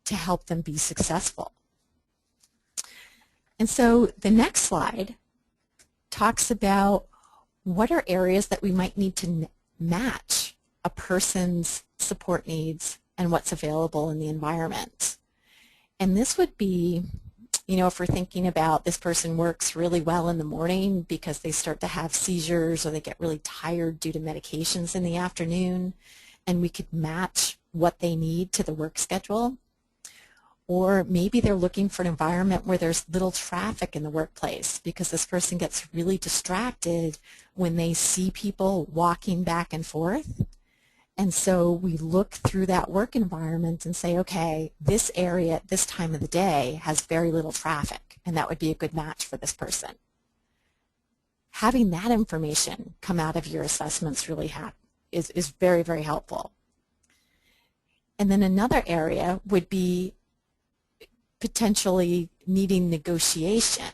to help them be successful? And so the next slide talks about what are areas that we might need to match a person's support needs and what's available in the environment. And this would be, if we're thinking about this person works really well in the morning because they start to have seizures or they get really tired due to medications in the afternoon, and we could match what they need to the work schedule. Or maybe they're looking for an environment where there's little traffic in the workplace because this person gets really distracted when they see people walking back and forth. And so we look through that work environment and say, okay, this area at this time of the day has very little traffic, and that would be a good match for this person. Having that information come out of your assessments really is very, very helpful. And then another area would be potentially needing negotiation,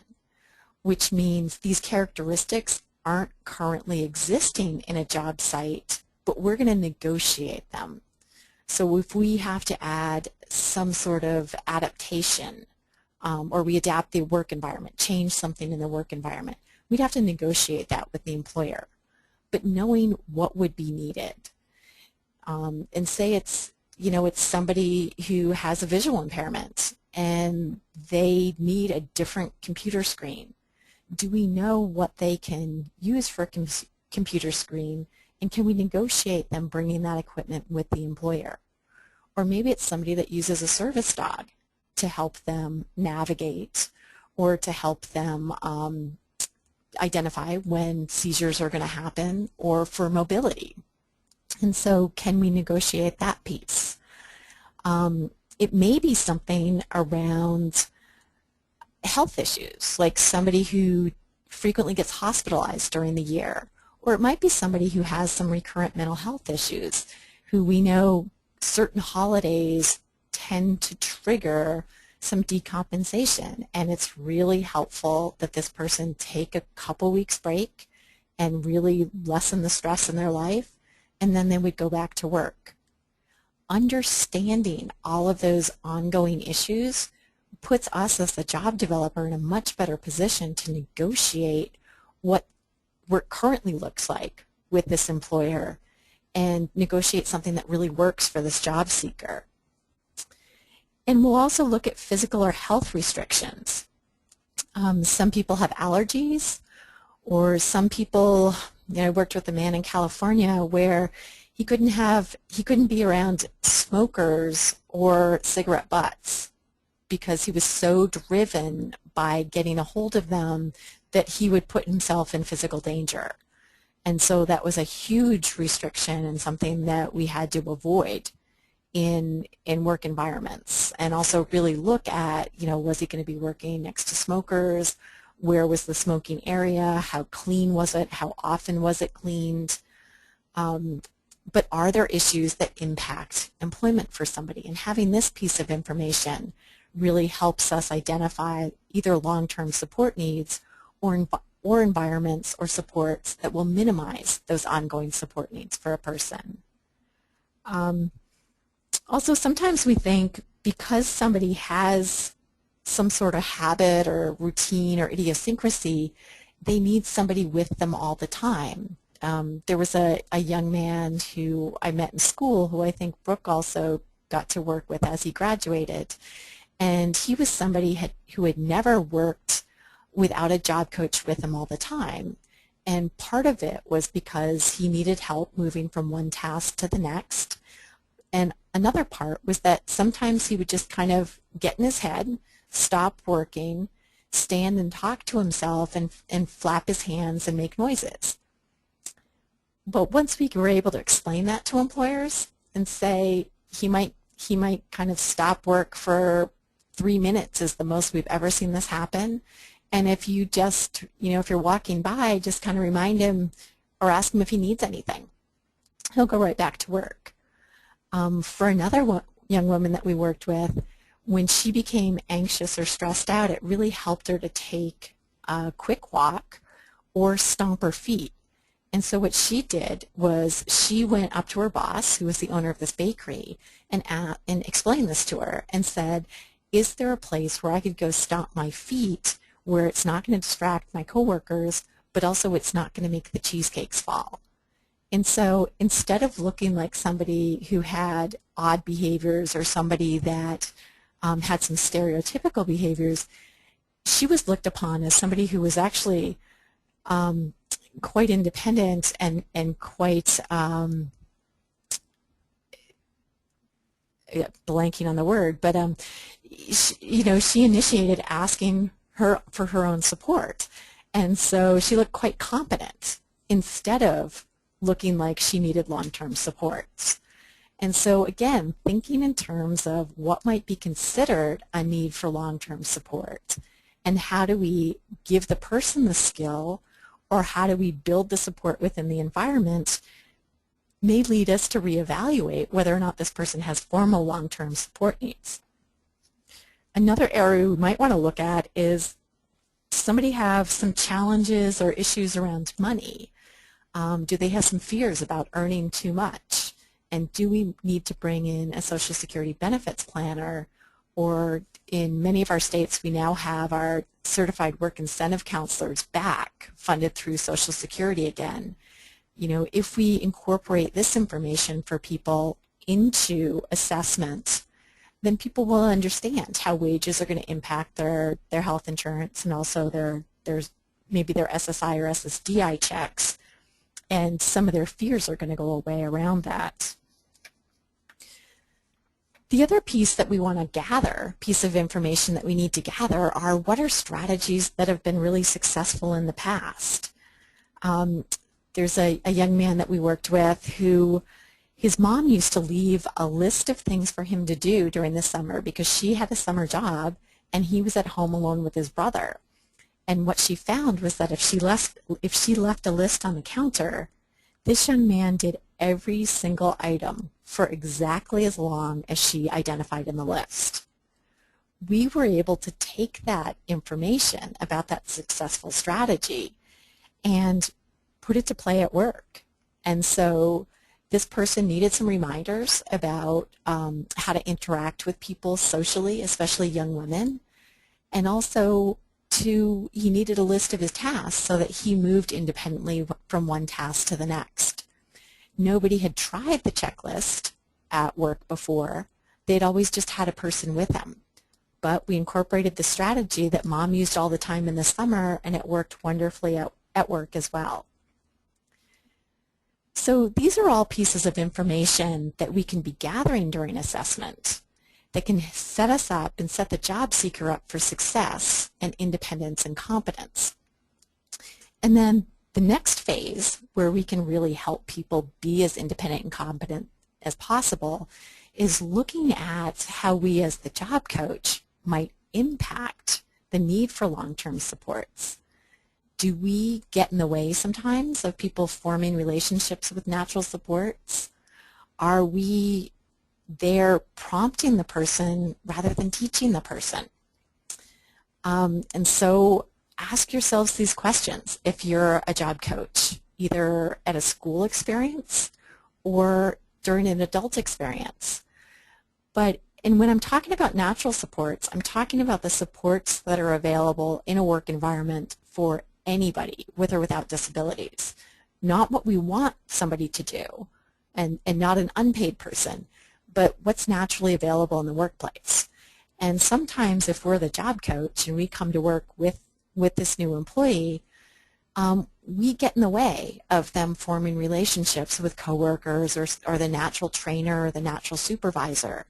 which means these characteristics aren't currently existing in a job site, but we're going to negotiate them. So if we have to add some sort of adaptation, or we adapt the work environment, change something in the work environment, we'd have to negotiate that with the employer. But knowing what would be needed, and say it's somebody who has a visual impairment and they need a different computer screen. Do we know what they can use for a computer screen, and can we negotiate them bringing that equipment with the employer? Or maybe it's somebody that uses a service dog to help them navigate or to help them identify when seizures are going to happen, or for mobility. And so can we negotiate that piece? It may be something around health issues, like somebody who frequently gets hospitalized during the year, or it might be somebody who has some recurrent mental health issues, who we know certain holidays tend to trigger some decompensation, and it's really helpful that this person take a couple weeks break and really lessen the stress in their life, and then they would go back to work. Understanding all of those ongoing issues puts us as the job developer in a much better position to negotiate what work currently looks like with this employer and negotiate something that really works for this job seeker. And we'll also look at physical or health restrictions. Some people have allergies, or some people, I worked with a man in California where he couldn't be around smokers or cigarette butts because he was so driven by getting a hold of them that he would put himself in physical danger. And so that was a huge restriction and something that we had to avoid in work environments, and also really look at, was he going to be working next to smokers? Where was the smoking area? How clean was it? How often was it cleaned? But are there issues that impact employment for somebody? And having this piece of information really helps us identify either long-term support needs or environments or supports that will minimize those ongoing support needs for a person. Also, sometimes we think because somebody has some sort of habit or routine or idiosyncrasy, they need somebody with them all the time. There was a young man who I met in school who I think Brooke also got to work with as he graduated. And he was somebody who had never worked without a job coach with him all the time. And part of it was because he needed help moving from one task to the next. And another part was that sometimes he would just kind of get in his head, stop working, stand and talk to himself and flap his hands and make noises. But once we were able to explain that to employers and say he might kind of stop work for 3 minutes is the most we've ever seen this happen. And if you just, if you're walking by, just kind of remind him or ask him if he needs anything. He'll go right back to work. For another young woman that we worked with, when she became anxious or stressed out, it really helped her to take a quick walk or stomp her feet. And so what she did was she went up to her boss, who was the owner of this bakery, and explained this to her and said, is there a place where I could go stomp my feet where it's not going to distract my coworkers, but also it's not going to make the cheesecakes fall? And so instead of looking like somebody who had odd behaviors or somebody that had some stereotypical behaviors, she was looked upon as somebody who was actually quite independent and quite blanking on the word, but she initiated asking her for her own support, and so she looked quite competent instead of looking like she needed long-term support. And so again, thinking in terms of what might be considered a need for long-term support, and how do we give the person the skill, or how do we build the support within the environment, may lead us to reevaluate whether or not this person has formal long-term support needs. Another area we might want to look at is, does somebody have some challenges or issues around money? Do they have some fears about earning too much? And do we need to bring in a Social Security benefits planner? Or in many of our states, we now have our certified work incentive counselors back, funded through Social Security again. If we incorporate this information for people into assessment, then people will understand how wages are going to impact their health insurance, and also maybe their SSI or SSDI checks, and some of their fears are going to go away around that. The other piece that we want to gather, piece of information that we need to gather, are what are strategies that have been really successful in the past. There's a young man that we worked with who, his mom used to leave a list of things for him to do during the summer because she had a summer job and he was at home alone with his brother. And what she found was that if she left a list on the counter, this young man did every single item for exactly as long as she identified in the list. We were able to take that information about that successful strategy and put it to play at work. And so this person needed some reminders about how to interact with people socially, especially young women, and also he needed a list of his tasks so that he moved independently from one task to the next. Nobody had tried the checklist at work before. They'd always just had a person with them. But we incorporated the strategy that Mom used all the time in the summer, and it worked wonderfully at work as well. So these are all pieces of information that we can be gathering during assessment that can set us up and set the job seeker up for success and independence and competence. And then the next phase, where we can really help people be as independent and competent as possible, is looking at how we as the job coach might impact the need for long-term supports. Do we get in the way sometimes of people forming relationships with natural supports? Are we there prompting the person rather than teaching the person? And so ask yourselves these questions if you're a job coach, either at a school experience or during an adult experience. And when I'm talking about natural supports, I'm talking about the supports that are available in a work environment for anybody with or without disabilities, not what we want somebody to do, and not an unpaid person, but what's naturally available in the workplace. And sometimes if we're the job coach and we come to work with this new employee, we get in the way of them forming relationships with coworkers or the natural trainer or the natural supervisor.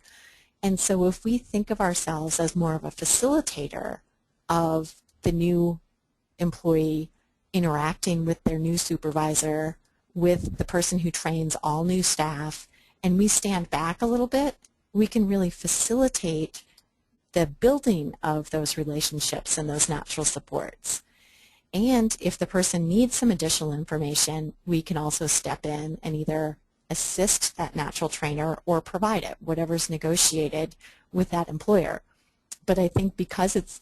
And so if we think of ourselves as more of a facilitator of the new employee interacting with their new supervisor, with the person who trains all new staff, and we stand back a little bit, we can really facilitate the building of those relationships and those natural supports. And if the person needs some additional information, we can also step in and either assist that natural trainer or provide it, whatever's negotiated with that employer. But I think because it's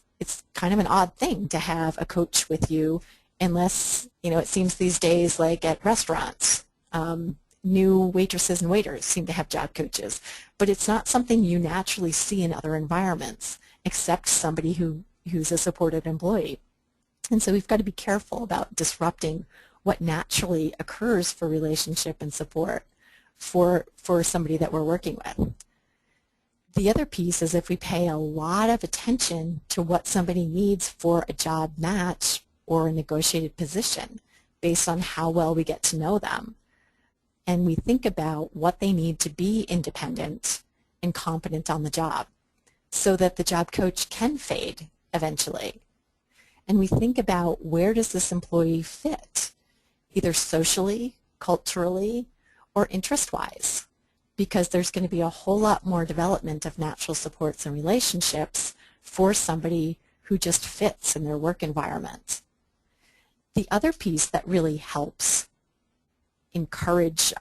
kind of an odd thing to have a coach with you, unless, it seems these days like at restaurants, new waitresses and waiters seem to have job coaches, but it's not something you naturally see in other environments except somebody who's a supported employee. And so we've got to be careful about disrupting what naturally occurs for relationship and support for somebody that we're working with. The other piece is if we pay a lot of attention to what somebody needs for a job match or a negotiated position based on how well we get to know them, and we think about what they need to be independent and competent on the job so that the job coach can fade eventually. And we think about where does this employee fit, either socially, culturally, or interest-wise, because there's going to be a whole lot more development of natural supports and relationships for somebody who just fits in their work environment. The other piece that really helps encourage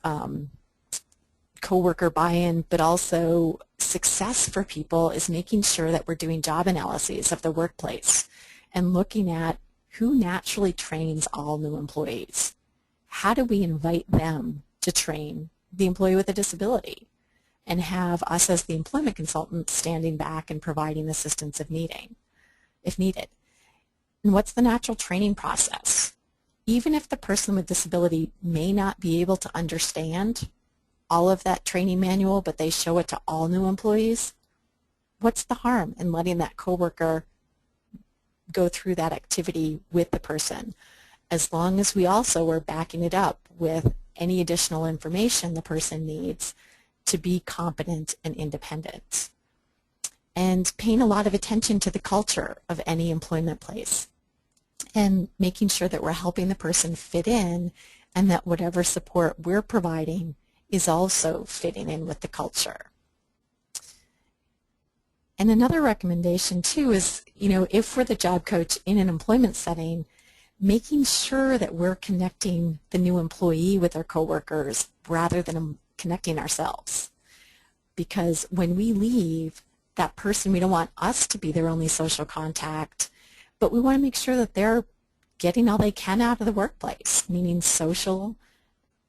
coworker buy-in, but also success for people, is making sure that we're doing job analyses of the workplace and looking at who naturally trains all new employees. How do we invite them to train the employee with a disability and have us as the employment consultant standing back and providing assistance if needed? And what's the natural training process? Even if the person with disability may not be able to understand all of that training manual, but they show it to all new employees, what's the harm in letting that coworker go through that activity with the person, as long as we also are backing it up with any additional information the person needs to be competent and independent. And paying a lot of attention to the culture of any employment place and making sure that we're helping the person fit in and that whatever support we're providing is also fitting in with the culture. And another recommendation too is, if we're the job coach in an employment setting, making sure that we're connecting the new employee with our coworkers rather than connecting ourselves. Because when we leave, that person, we don't want us to be their only social contact, but we want to make sure that they're getting all they can out of the workplace, meaning social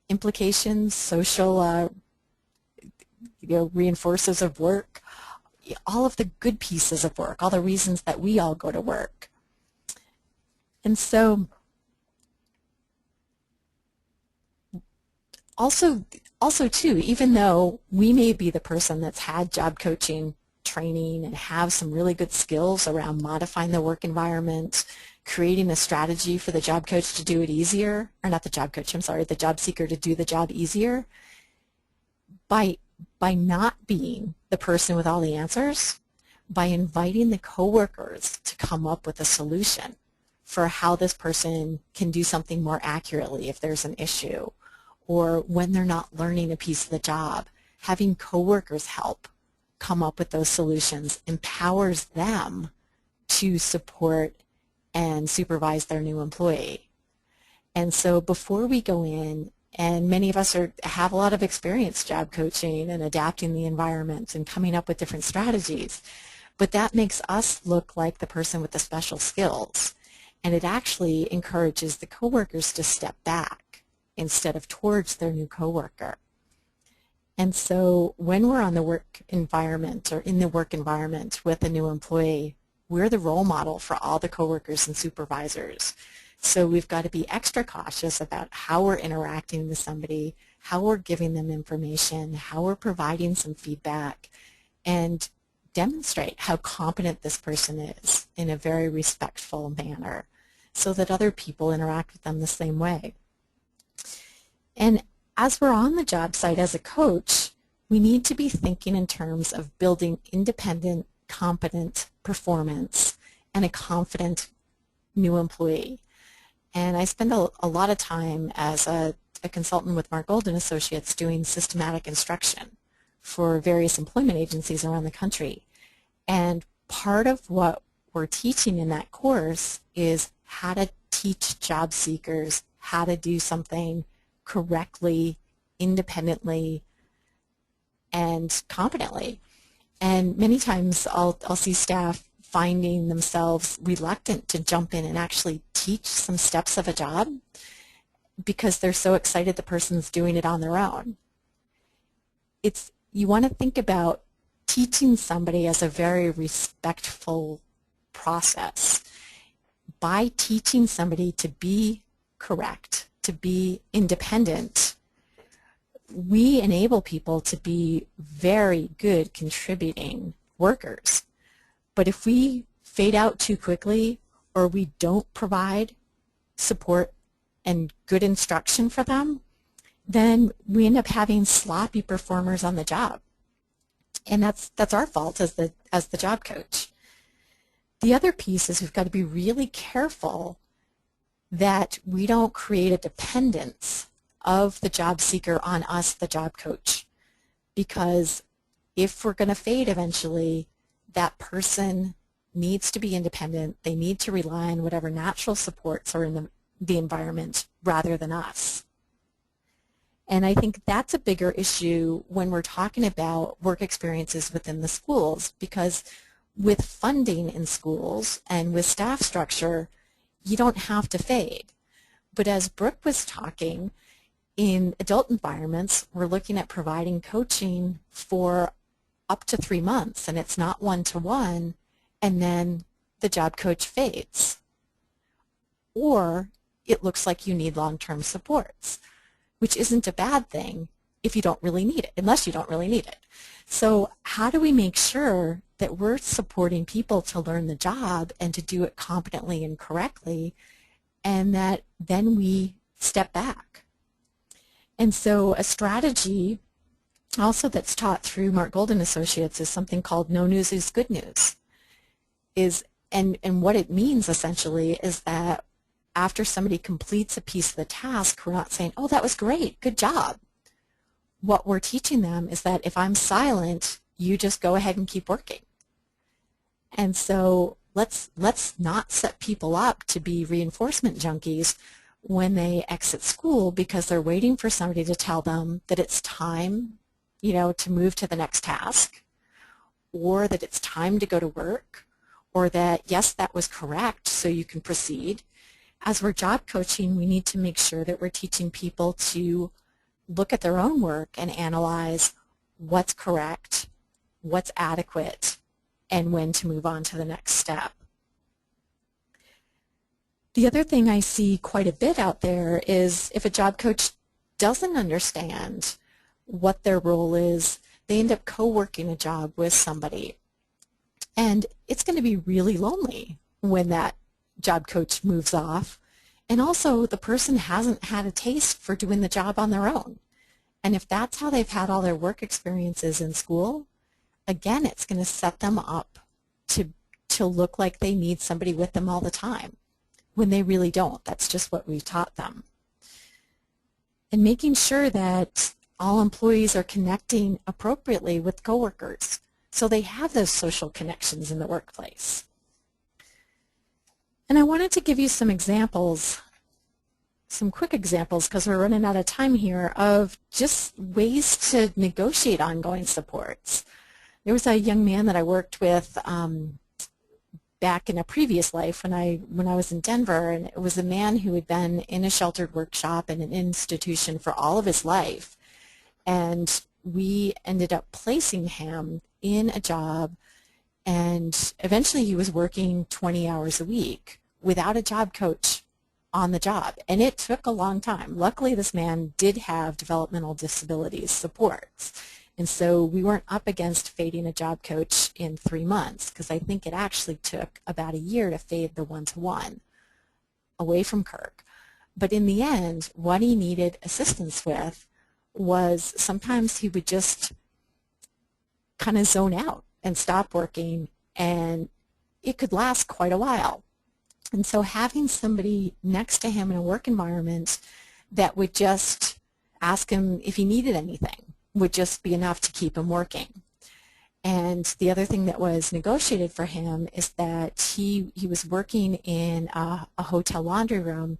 implications, social reinforcers of work, all of the good pieces of work, all the reasons that we all go to work. And so also too, even though we may be the person that's had job coaching training and have some really good skills around modifying the work environment, creating a strategy for the job coach to do it easier, or not the job coach, I'm sorry, the job seeker to do the job easier, by not being the person with all the answers, by inviting the coworkers to come up with a solution for how this person can do something more accurately if there's an issue, or when they're not learning a piece of the job, having coworkers help come up with those solutions empowers them to support and supervise their new employee. And so before we go in, and many of us have a lot of experience job coaching and adapting the environment and coming up with different strategies, but that makes us look like the person with the special skills. And it actually encourages the coworkers to step back instead of towards their new coworker. And so when we're on the work environment or in the work environment with a new employee, we're the role model for all the coworkers and supervisors. So we've got to be extra cautious about how we're interacting with somebody, how we're giving them information, how we're providing some feedback, and demonstrate how competent this person is in a very respectful manner so that other people interact with them the same way. And as we're on the job site as a coach, we need to be thinking in terms of building independent, competent performance and a confident new employee. And I spend a lot of time as a consultant with Mark Golden Associates doing systematic instruction for various employment agencies around the country. And part of what we're teaching in that course is how to teach job seekers how to do something correctly, independently, and competently. And many times I'll see staff finding themselves reluctant to jump in and actually teach some steps of a job because they're so excited the person's doing it on their own. You want to think about teaching somebody as a very respectful process. By teaching somebody to be correct, to be independent, we enable people to be very good contributing workers. But if we fade out too quickly or we don't provide support and good instruction for them, then we end up having sloppy performers on the job. And that's our fault as the job coach. The other piece is we've got to be really careful that we don't create a dependence of the job seeker on us, the job coach. Because if we're going to fade eventually, that person needs to be independent. They need to rely on whatever natural supports are in the environment rather than us. And I think that's a bigger issue when we're talking about work experiences within the schools, because with funding in schools and with staff structure, you don't have to fade. But as Brooke was talking, in adult environments, we're looking at providing coaching for up to 3 months, and it's not one-to-one, and then the job coach fades. Or it looks like you need long-term supports, which isn't a bad thing if you don't really need it, unless you don't really need it. So how do we make sure that we're supporting people to learn the job and to do it competently and correctly, and that then we step back? And so a strategy also that's taught through Mark Golden Associates is something called no news is good news. And what it means essentially is that after somebody completes a piece of the task, we're not saying, oh, that was great, good job. What we're teaching them is that if I'm silent, you just go ahead and keep working. And so let's not set people up to be reinforcement junkies when they exit school because they're waiting for somebody to tell them that it's time, to move to the next task, or that it's time to go to work, or that, yes, that was correct, so you can proceed. As we're job coaching, we need to make sure that we're teaching people to look at their own work and analyze what's correct, what's adequate, and when to move on to the next step. The other thing I see quite a bit out there is if a job coach doesn't understand what their role is, they end up co-working a job with somebody. And it's going to be really lonely when that job coach moves off. And also the person hasn't had a taste for doing the job on their own. And if that's how they've had all their work experiences in school, again, it's going to set them up to look like they need somebody with them all the time, when they really don't. That's just what we've taught them. And making sure that all employees are connecting appropriately with coworkers so they have those social connections in the workplace. And I wanted to give you some examples, some quick examples, because we're running out of time here, of just ways to negotiate ongoing supports. There was a young man that I worked with back in a previous life when I was in Denver, and it was a man who had been in a sheltered workshop in an institution for all of his life, and we ended up placing him in a job, and eventually he was working 20 hours a week without a job coach on the job, and it took a long time. Luckily, this man did have developmental disabilities supports, and so we weren't up against fading a job coach in 3 months, because I think it actually took about a year to fade the one-to-one. away from Kirk. But in the end, what he needed assistance with was sometimes he would just kind of zone out and stop working, and it could last quite a while. And so having somebody next to him in a work environment that would just ask him if he needed anything would just be enough to keep him working. And the other thing that was negotiated for him is that he was working in a hotel laundry room,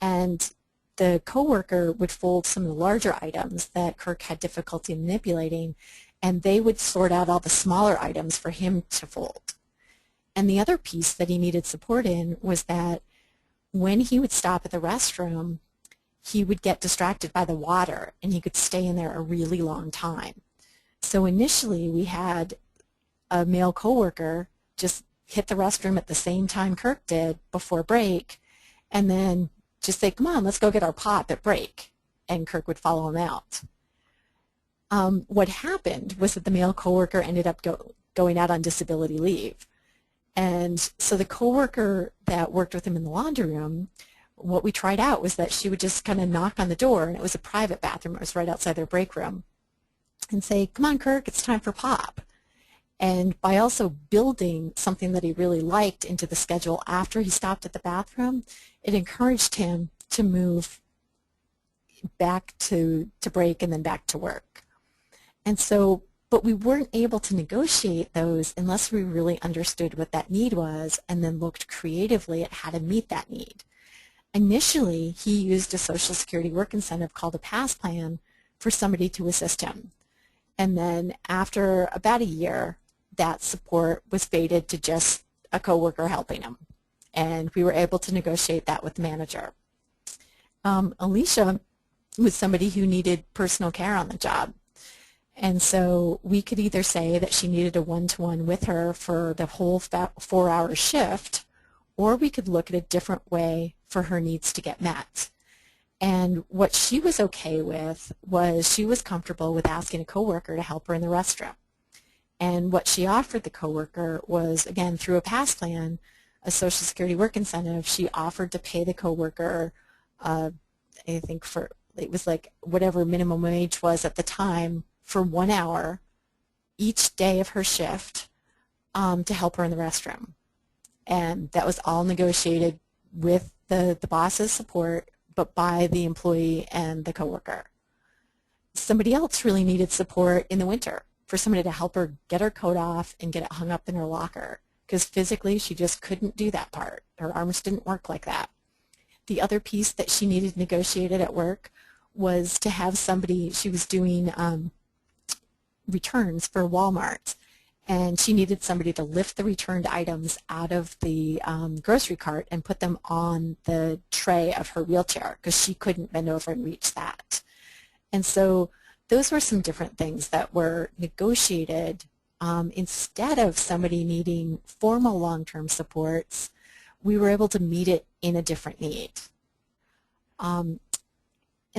and the coworker would fold some of the larger items that Kirk had difficulty manipulating, and they would sort out all the smaller items for him to fold. And the other piece that he needed support in was that when he would stop at the restroom, he would get distracted by the water, and he could stay in there a really long time. So initially we had a male coworker just hit the restroom at the same time Kirk did before break, and then just say, come on, let's go get our pop at break, and Kirk would follow him out. What happened was that the male coworker ended up going out on disability leave. And so the coworker that worked with him in the laundry room, what we tried out was that she would just kind of knock on the door, and it was a private bathroom. It was right outside their break room, and say, come on, Kirk, it's time for pop. And by also building something that he really liked into the schedule after he stopped at the bathroom, it encouraged him to move back to break and then back to work. And so, but we weren't able to negotiate those unless we really understood what that need was and then looked creatively at how to meet that need. Initially, he used a Social Security work incentive called a PASS plan for somebody to assist him. And then after about a year, that support was faded to just a coworker helping him. And we were able to negotiate that with the manager. Alicia was somebody who needed personal care on the job. And so we could either say that she needed a one-to-one with her for the whole 4-hour shift, or we could look at a different way for her needs to get met. And what she was okay with was she was comfortable with asking a coworker to help her in the restroom. And what she offered the coworker was, again, through a PASS plan, a Social Security work incentive. She offered to pay the coworker, I think it was like whatever minimum wage was at the time, for 1 hour each day of her shift to help her in the restroom. And that was all negotiated with the boss's support, but by the employee and the coworker. Somebody else really needed support in the winter for somebody to help her get her coat off and get it hung up in her locker, because physically she just couldn't do that part. Her arms didn't work like that. The other piece that she needed negotiated at work was to have somebody, she was doing returns for Walmart, and she needed somebody to lift the returned items out of the grocery cart and put them on the tray of her wheelchair because she couldn't bend over and reach that. And so those were some different things that were negotiated. Instead of somebody needing formal long-term supports, we were able to meet it in a different need. And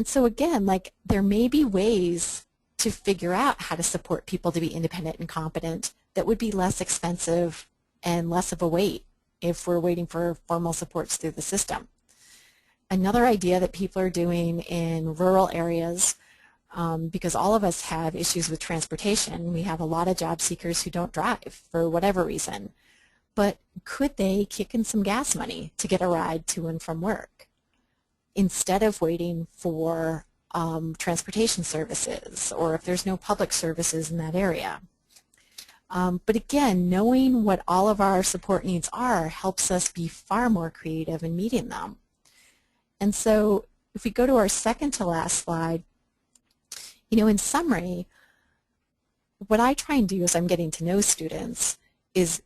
so again, like, there may be ways to figure out how to support people to be independent and competent that would be less expensive and less of a wait if we're waiting for formal supports through the system. Another idea that people are doing in rural areas, because all of us have issues with transportation, we have a lot of job seekers who don't drive for whatever reason, but could they kick in some gas money to get a ride to and from work instead of waiting for transportation services, or if there's no public services in that area? But again, knowing what all of our support needs are helps us be far more creative in meeting them. And so if we go to our second to last slide, in summary, what I try and do as I'm getting to know students is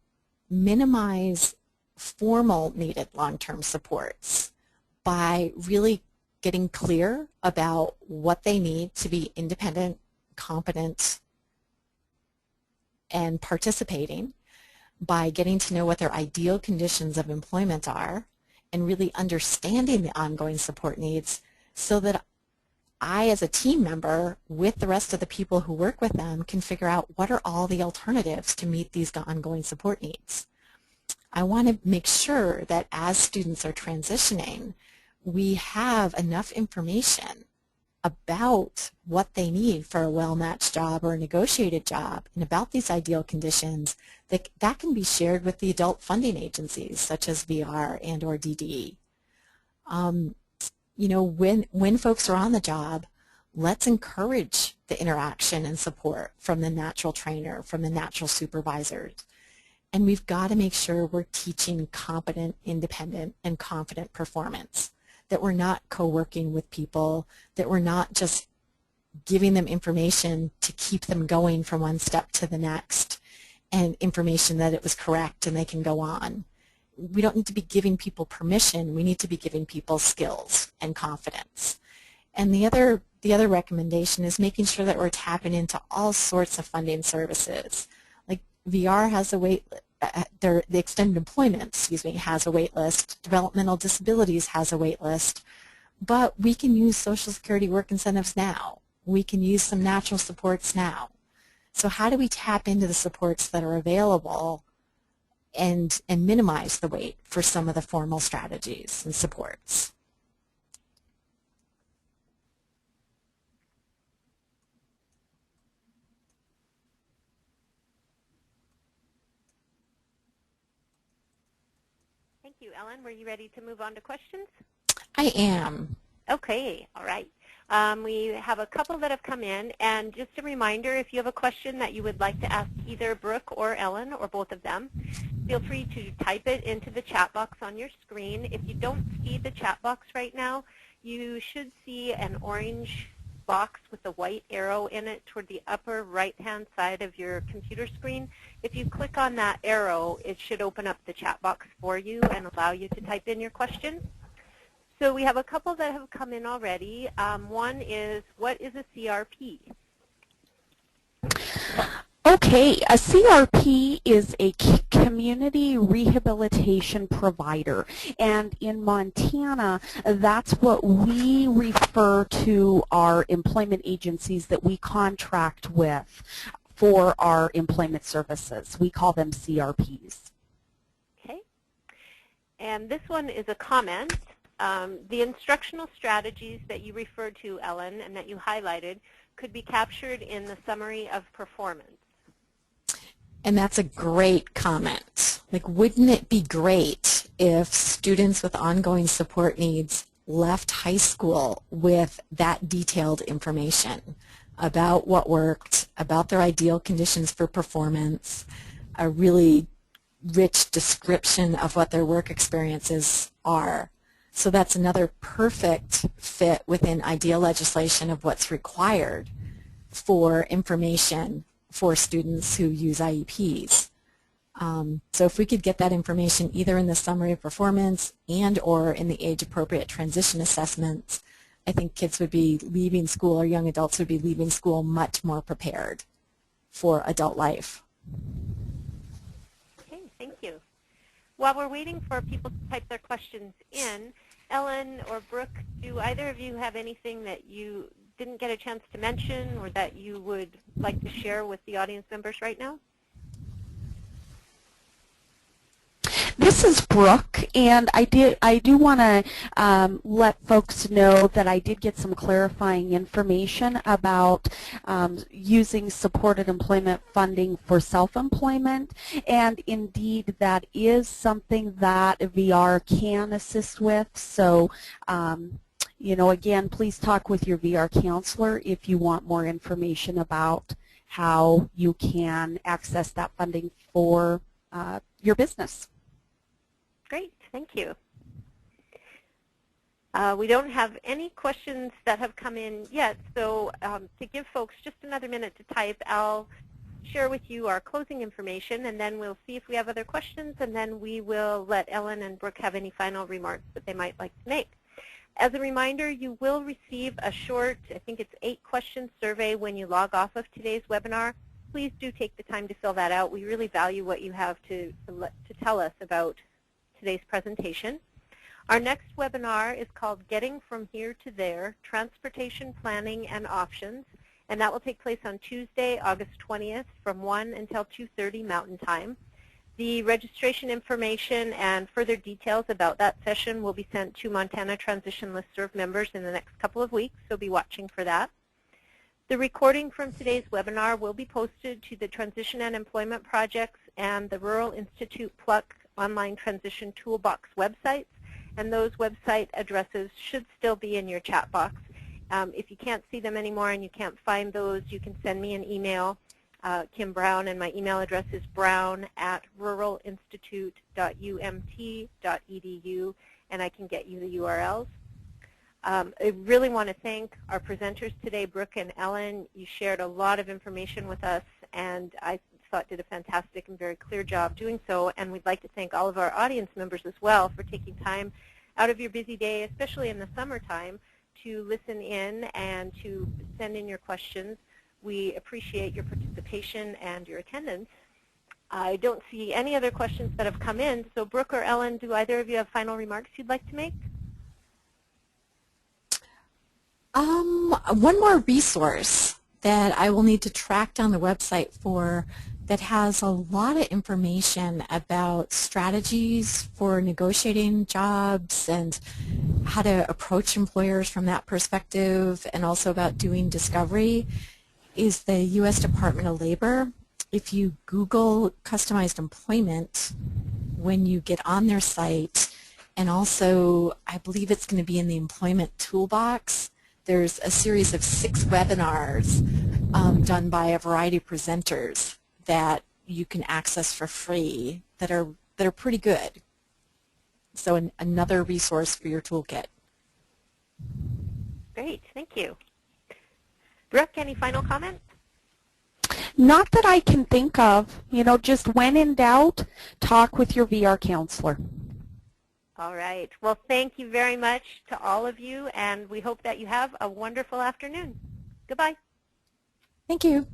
minimize formal needed long-term supports by really getting clear about what they need to be independent, competent, and participating, by getting to know what their ideal conditions of employment are, and really understanding the ongoing support needs so that I, as a team member, with the rest of the people who work with them, can figure out what are all the alternatives to meet these ongoing support needs. I want to make sure that as students are transitioning, we have enough information about what they need for a well-matched job or a negotiated job and about these ideal conditions that can be shared with the adult funding agencies such as VR and or DDE. You know, when folks are on the job, let's encourage the interaction and support from the natural trainer, from the natural supervisors. And we've got to make sure we're teaching competent, independent, and confident performance, that we're not co-working with people, that we're not just giving them information to keep them going from one step to the next, and information that it was correct and they can go on. We don't need to be giving people permission. We need to be giving people skills and confidence. And the other recommendation is making sure that we're tapping into all sorts of funding services. Like VR has a wait, the extended employment, has a wait list. Developmental disabilities has a wait list. But we can use Social Security work incentives now. We can use some natural supports now. So how do we tap into the supports that are available and minimize the wait for some of the formal strategies and supports? Thank you, Ellen. Were you ready to move on to questions? I am. Okay, all right. We have a couple that have come in, and just a reminder, if you have a question that you would like to ask either Brooke or Ellen or both of them, feel free to type it into the chat box on your screen. If you don't see the chat box right now, you should see an orange box with a white arrow in it toward the upper right-hand side of your computer screen. If you click on that arrow, it should open up the chat box for you and allow you to type in your question. So we have a couple that have come in already. One is, what is a CRP? Okay, a CRP is a community rehabilitation provider, and in Montana, that's what we refer to our employment agencies that we contract with for our employment services. We call them CRPs. Okay, and this one is a comment. The instructional strategies that you referred to, Ellen, and that you highlighted could be captured in the summary of performance. And that's a great comment. Like, wouldn't it be great if students with ongoing support needs left high school with that detailed information about what worked, about their ideal conditions for performance, a really rich description of what their work experiences are. So that's another perfect fit within ideal legislation of what's required for information for students who use IEPs. So if we could get that information either in the summary of performance and or in the age-appropriate transition assessments, I think kids would be leaving school, or young adults would be leaving school much more prepared for adult life. Okay, thank you. While we're waiting for people to type their questions in, Ellen or Brooke, do either of you have anything that you didn't get a chance to mention or that you would like to share with the audience members right now? This is Brooke, and I do want to let folks know that I did get some clarifying information about using supported employment funding for self-employment, and indeed that is something that VR can assist with. So you know, again, please talk with your VR counselor if you want more information about how you can access that funding for your business. Great, thank you. We don't have any questions that have come in yet, so to give folks just another minute to type, I'll share with you our closing information, and then we'll see if we have other questions, and then we will let Ellen and Brooke have any final remarks that they might like to make. As a reminder, you will receive a short, I think it's 8-question survey when you log off of today's webinar. Please do take the time to fill that out. We really value what you have to tell us about today's presentation. Our next webinar is called Getting From Here to There, Transportation Planning and Options, and that will take place on Tuesday, August 20th from 1 until 2:30 Mountain Time. The registration information and further details about that session will be sent to Montana Transition Listserv members in the next couple of weeks, so be watching for that. The recording from today's webinar will be posted to the Transition and Employment Projects and the Rural Institute Pluck Online Transition Toolbox websites, and those website addresses should still be in your chat box. If you can't see them anymore and you can't find those, you can send me an email, Kim Brown, and my email address is brown@ruralinstitute.umt.edu, and I can get you the URLs. I really want to thank our presenters today, Brooke and Ellen. You shared a lot of information with us, and I thought did a fantastic and very clear job doing so. And we'd like to thank all of our audience members as well for taking time out of your busy day, especially in the summertime, to listen in and to send in your questions. We appreciate your participation and your attendance. I don't see any other questions that have come in, so Brooke or Ellen, do either of you have final remarks you'd like to make? One more resource that I will need to track down the website for that has a lot of information about strategies for negotiating jobs and how to approach employers from that perspective, and also about doing discovery, is the U.S. Department of Labor. If you Google customized employment when you get on their site, and also I believe it's going to be in the employment toolbox, there's a series of 6 webinars done by a variety of presenters that you can access for free that are pretty good. So another resource for your toolkit. Great, thank you. Brooke, any final comments? Not that I can think of. You know, just when in doubt, talk with your VR counselor. All right. Well, thank you very much to all of you, and we hope that you have a wonderful afternoon. Goodbye. Thank you.